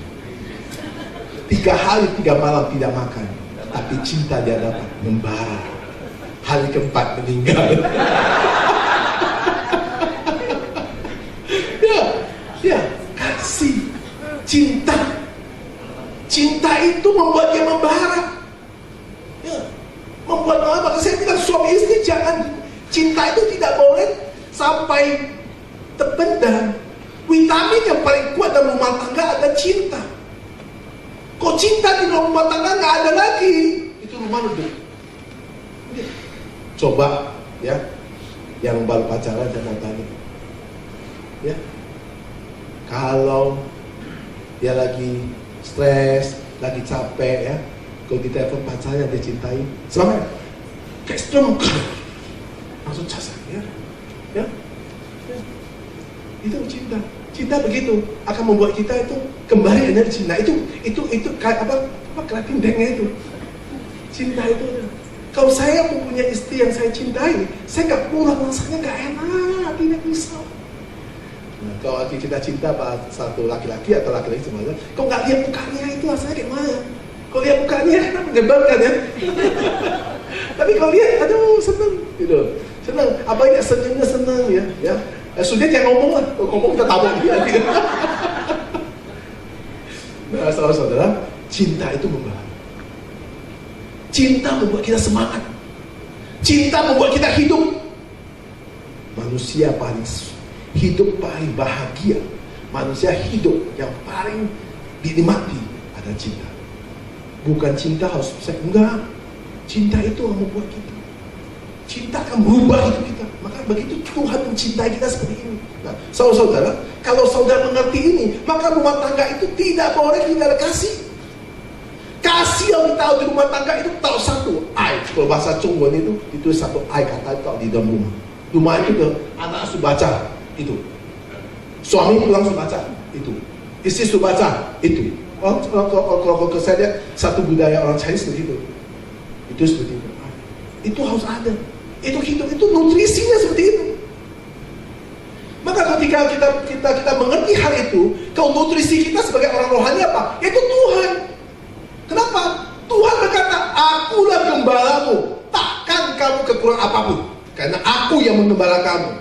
3 hari 3 malam tidak makan, tapi cinta dia dapat membara. Hari keempat meninggal. Ya, kasih, cinta. Cinta itu membuat dia membara. Ya, membuat apa? Saya bilang suami istri jangan. Cinta itu tidak boleh sampai terpendam. Vitamin yang paling kuat dalam rumah tangga ada cinta. Kok cinta di rumah tangga nggak ada lagi, itu rumah lu. Coba ya, yang baru pacaran jangan tanya. Ya, kalau dia lagi stres, lagi capek ya, kalau ditelepon pacarnya dia cintai, semangat, kayak strong, langsung casak ya. Itu cinta. Cinta begitu akan membuat kita itu kembali energi. Nah itu kayak apa keratindengnya itu. Cinta itu. Kalau saya mempunyai istri yang saya cintai, saya nggak pulang rasanya nggak enak, tidak bisa. Nah, kalau kita cinta pada satu laki-laki atau laki-laki semuanya, kalau nggak lihat mukanya itu rasanya kayak mana? Kalau lihat mukanya enak menyebalkan ya. Tapi kalau lihat, aduh seneng gitu, seneng. Apa ya senyumnya seneng ya. Sudah jangan ngomong lah, kalau ngomong kita tabok dia gitu. Nah, saudara-saudara, cinta itu membara. Cinta membuat kita semangat. Cinta membuat kita hidup. Manusia hidup paling bahagia, manusia hidup yang paling dinikmati ada cinta. Bukan cinta harus bisa, enggak. Cinta itu yang membuat kita. Cinta akan berubah hidup kita. Maka begitu Tuhan mencintai kita seperti ini. Nah, saudara-saudara, kalau saudara mengerti ini, maka rumah tangga itu tidak boleh tidak ada kasih. Kasih yang kita tahu di rumah tangga itu tahu satu, ai. Kalau bahasa Conggon itu satu ai kata itu di dalam rumah. Rumah itu anak sudah baca itu, suami pulang sudah baca itu, istri sudah baca itu. Kalau saya lihat satu budaya orang Chinese begitu, itu seperti itu. Itu harus ada. Itu hidup, itu nutrisinya seperti itu. Maka ketika kita mengerti hal itu, kalau nutrisi kita sebagai orang rohani apa? Itu Tuhan. Kenapa? Tuhan berkata, akulah gembalamu, takkan kamu kekurangan apapun, karena aku yang menggembala kamu.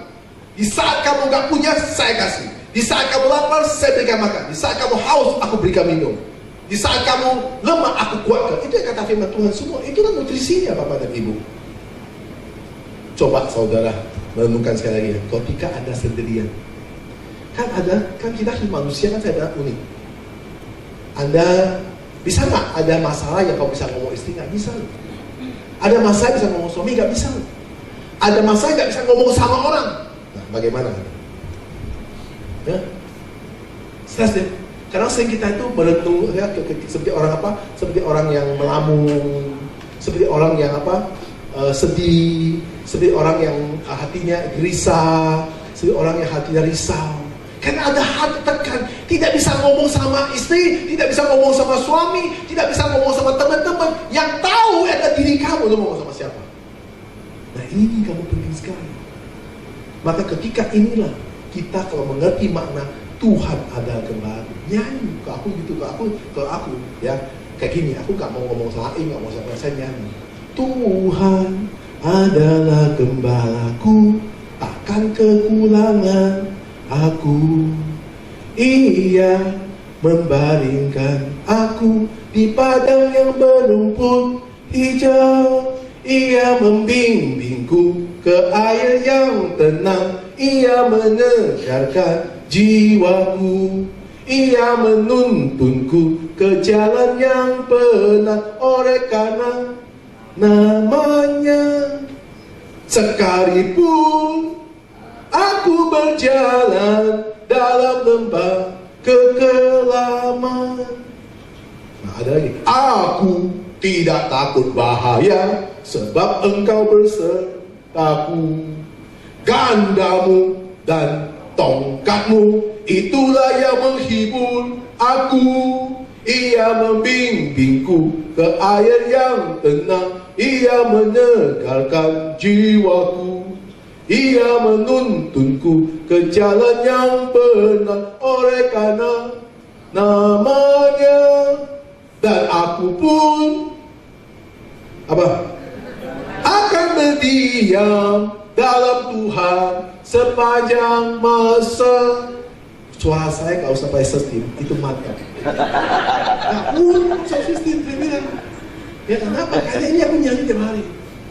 Di saat kamu gak punya, saya kasih. Di saat kamu lapar, saya berikan makan. Di saat kamu haus, aku berikan minum. Di saat kamu lemah, aku kuatkan. Itu yang kata firman Tuhan semua. Itulah nutrisinya Bapak dan Ibu. Coba saudara merenungkan sekali lagi ya. Ketika Anda sendirian, kan kita manusia kan saya unik. Anda bisa nggak ada masalah yang kau bisa ngomong istri? Nggak bisa. Ada masalah bisa ngomong suami? Nggak bisa. Ada masalah nggak bisa ngomong sama orang. Nah, bagaimana? Ya, stres deh. Karena sering kita itu merenung ya, seperti orang apa? Seperti orang yang melamun, seperti orang yang apa? Sedih, seperti orang yang hatinya gelisah, seperti orang yang hatinya risau. Karena ada hati tekan, tidak bisa ngomong sama istri, tidak bisa ngomong sama suami, tidak bisa ngomong sama teman-teman. Yang tahu ada diri kamu, lu ngomong sama siapa? Nah ini kamu penting sekali. Maka ketika inilah kita kalau mengerti makna Tuhan adalah gembala, nyanyi ke aku gitu, ke aku ya kayak gini. Aku nggak mau ngomong sama nggak mau sama saya nyanyi. Tuhan adalah gembalaku, takkan kekurangan aku. Ia membaringkan aku di padang yang berumput hijau. Ia membimbingku ke air yang tenang. Ia menyegarkan jiwaku. Ia menuntunku ke jalan yang benar. Oleh karena namanya, sekalipun aku berjalan dalam lembah kekelaman. Nah ada lagi, aku tidak takut bahaya, sebab engkau besertaku. gandamu dan tongkatmu, itulah yang menghibur aku. Ia membimbingku ke air yang tenang, ia menyegarkan jiwaku. Ia menuntunku ke jalan yang benar oleh karena namanya. Dan aku pun akan berdiam dalam Tuhan sepanjang masa. Suara saya gak usah pakai sistem, itu mantap. Usah sistem, dia bilang. Ya kenapa? Karena ini aku nyanyi tiap hari.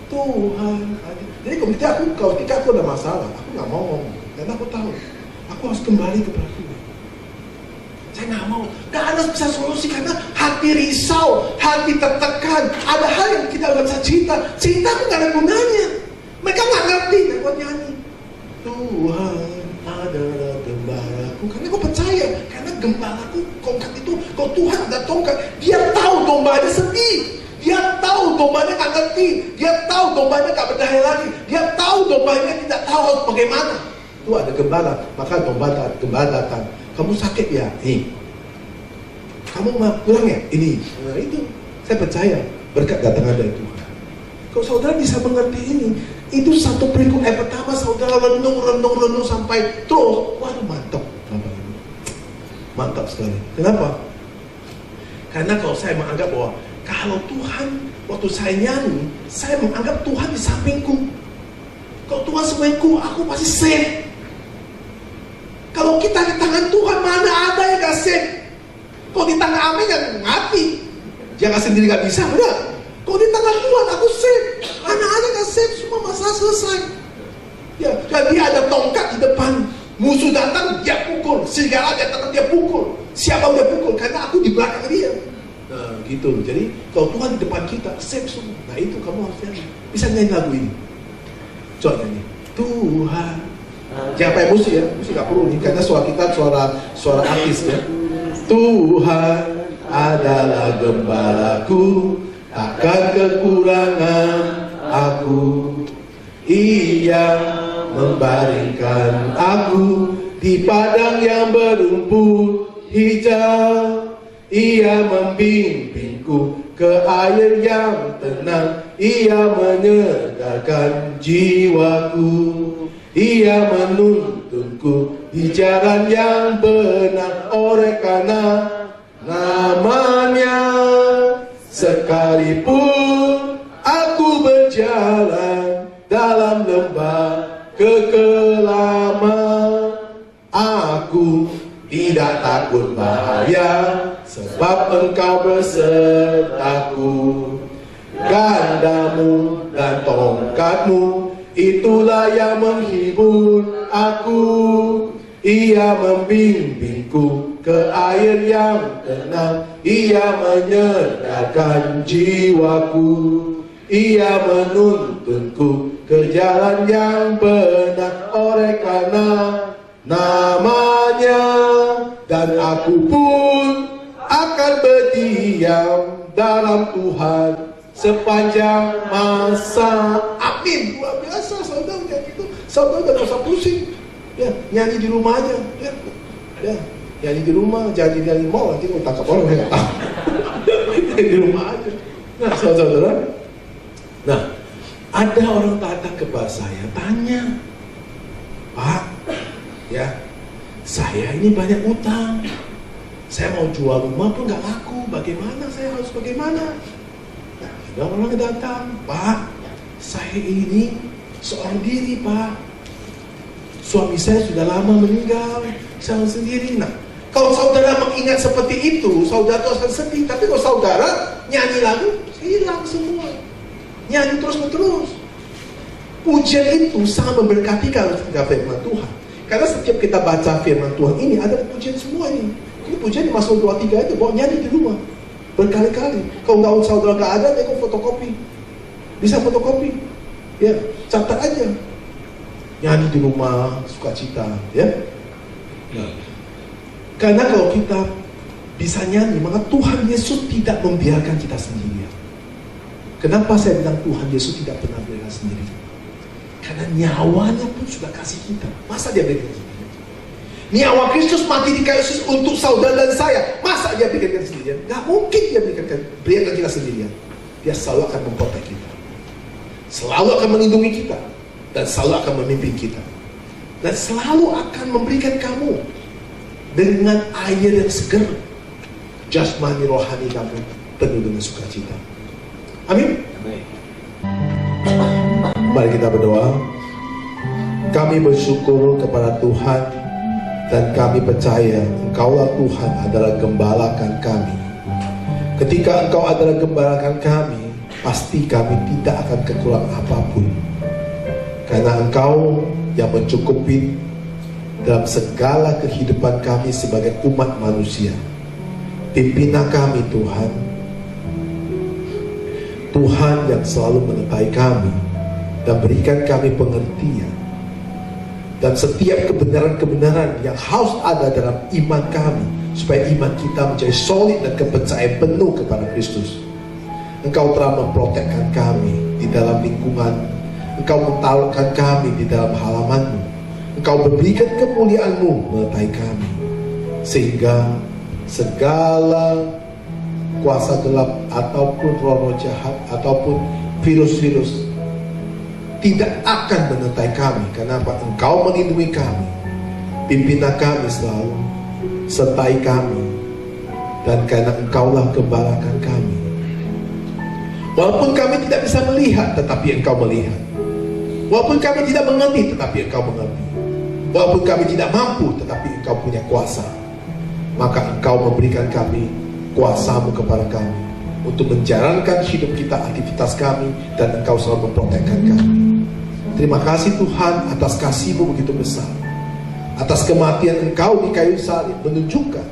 Tuhan. Jadi ketika aku ada masalah, aku gak mau ngomong. Karena aku tahu, aku harus kembali kepada Tuhan. Saya gak mau. Gak ada bisa solusi karena hati risau, hati tertekan. Ada hal yang kita gak bisa cerita. Cerita aku gak ada gunanya. Mereka gak ngerti, gak buat nyanyi. Tuhan adalah gembalaku. Karena aku percaya, karena gembalaku, tongkat itu, kalau Tuhan ada tongkat, dia tahu dombanya sedih. Dia tahu dombanya gak ngerti. Dia tahu dombanya gak berdaya lagi. Dia tahu dombanya tidak tahu harus bagaimana. Itu ada gembala, maka gembala datang. Kamu sakit ya? Nih. Kamu mau pulang ya? Ini. Nah itu, saya percaya berkat datang dari Tuhan. Kalau saudara bisa mengerti ini, itu satu perikop pertama saudara renung sampai terus. Waduh mantap. Mantap sekali. Kenapa? Karena kalau saya menganggap bahwa kalau Tuhan, waktu saya nyanyi, saya menganggap Tuhan di sampingku. Kalau Tuhan sampingku, aku pasti safe. Kalau kita di tangan Tuhan, mana ada yang gak safe? Kalau di tangan Amin yang mati, dia gak sendiri gak bisa, benar? Kalau di tangan Tuhan, aku safe. Mana ada gak safe, semua masalah selesai. Ya, jadi ada tongkat di depan. Musuh datang, dia pukul. Serigala datang, dia pukul. Siapa dia pukul? Karena aku di belakang dia. Nah gitu. Jadi kalau Tuhan di depan kita, safe semua. Nah itu kamu harus nyanyi. Bisa nyanyi lagu ini. Coba nyanyi. Tuhan. Jangan pakai musik ya. Musik gak perlu nih. Karena suara kita suara artis ya. Tuhan adalah gembalaku, takkan kekurangan aku. Ia membaringkan aku di padang yang berumput hijau. Ia membimbingku ke air yang tenang. Ia menyegarkan jiwaku. Ia menuntunku di jalan yang benar oleh karena namanya. Sekalipun aku berjalan dalam lembah kekelaman, aku tidak takut bahaya, sebab Engkau bersertaku. Gandamu dan tongkatmu, itulah yang menghibur aku. Ia membimbingku ke air yang tenang. Ia menyegarkan jiwaku. Ia menuntunku ke jalan yang benar oleh karena namanya. Dan aku pun akan berdiam dalam Tuhan sepanjang masa. Amin. Luar biasa saudara gitu. Saudara gak usah pusing. Ya, nyanyi di rumah aja. Ya, nyanyi di rumah, jangan nyanyi mau nanti mau tangkap orang ya. Di rumah aja. Nah, saudara. Nah, ada orang datang kepada saya tanya, Pak, ya, saya ini banyak utang. Saya mau jual rumah pun nggak laku. Bagaimana? Saya harus bagaimana? Nah, ada orang datang, Pak, saya ini seorang diri, Pak. Suami saya sudah lama meninggal, saya sendiri. Nah, kalau saudara mengingat seperti itu, saudara terus akan sedih. Tapi kalau saudara nyanyi lagu, hilang semua. Nyanyi terus-menerus. Pujian itu sangat memberkati kalau kita firman Tuhan. Karena setiap kita baca firman Tuhan ini, ada pujian semua ini. Ini pujian di Mazmur 23 itu, bawa nyanyi di rumah. Berkali-kali. Kalau nggak saudara nggak ada, dia kok fotokopi. Bisa fotokopi. Ya, catat aja. Nyanyi di rumah, sukacita, ya. Nah, karena kalau kita bisa nyanyi, maka Tuhan Yesus tidak membiarkan kita sendirian. Kenapa saya bilang Tuhan Yesus tidak pernah biarkan sendiri? Karena nyawanya pun sudah kasih kita. Masa dia berikan sendirian? Nyawa Kristus mati di kayu salib untuk saudara dan saya. Masa dia berikan sendirian? Gak mungkin dia berikan kita sendirian. Dia selalu akan memprotek kita, selalu akan melindungi kita, dan selalu akan memimpin kita, dan selalu akan memberikan kamu dengan air yang segar. Jasmani rohani kamu penuh dengan sukacita. Amin. Mari kita berdoa. Kami bersyukur kepada Tuhan, dan kami percaya Engkaulah Tuhan adalah gembalakan kami. Ketika Engkau adalah gembalakan kami, pasti kami tidak akan kekurangan apapun, karena Engkau yang mencukupi dalam segala kehidupan kami sebagai umat manusia. Pimpinlah kami Tuhan, Tuhan yang selalu menyertai kami dan berikan kami pengertian, dan setiap kebenaran-kebenaran yang harus ada dalam iman kami, supaya iman kita menjadi solid dan kepercayaan penuh kepada Kristus. Engkau telah memprotekkan kami di dalam lingkungan, Engkau mentaruhkan kami di dalam halaman-Mu, Engkau memberikan kemuliaan-Mu menyertai kami, sehingga segala kuasa gelap ataupun roh-roh jahat ataupun virus-virus tidak akan menyertai kami. Kenapa? Engkau melindungi kami. Pimpinlah kami selalu, sertai kami, dan karena Engkaulah gembalakan kami. Walaupun kami tidak bisa melihat, tetapi Engkau melihat. Walaupun kami tidak mengerti, tetapi Engkau mengerti. Walaupun kami tidak mampu, tetapi Engkau punya kuasa. Maka Engkau memberikan kami kuasa-Mu kepada kami untuk menjalankan hidup kita, aktivitas kami, dan Engkau selalu memprotekkan kami. Terima kasih Tuhan atas kasih-Mu begitu besar, atas kematian Engkau di kayu salib, menunjukkan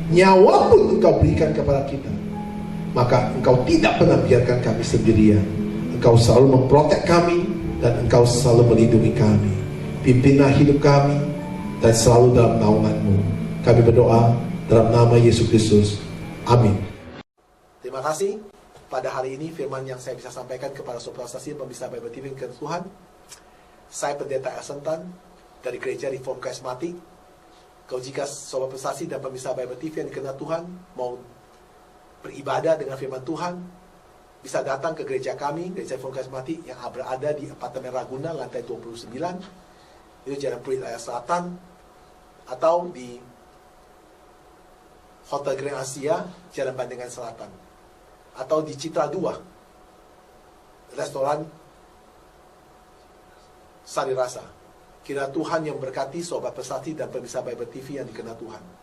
nyawa pun Engkau berikan kepada kita. Maka Engkau tidak pernah biarkan kami sendirian. Engkau selalu memprotek kami, dan Engkau selalu melindungi kami. Pimpinlah hidup kami, dan selalu dalam naungan-Mu. Kami berdoa dalam nama Yesus Kristus. Amin. Terima kasih. Pada hari ini firman yang saya bisa sampaikan kepada Sobat Stasiun Pemirsa Bible TV ke Tuhan. Saya Pendeta Esentan dari Gereja Reform Karismatik. Kalau jika Sobat Prestasi dan Pemirsa Bible TV yang dikenal Tuhan mau beribadah dengan firman Tuhan, bisa datang ke gereja kami, Gereja Reform Karismatik yang berada di Apartemen Raguna, lantai 29, itu Jalan Pluit Raya Selatan, atau di Hotel Grand Asia, Jalan Bandengan Selatan, atau di Citra 2, Restoran Sari Rasa. Kira Tuhan yang berkati Sobat Prestasi dan Pemirsa Bible TV yang dikenal Tuhan.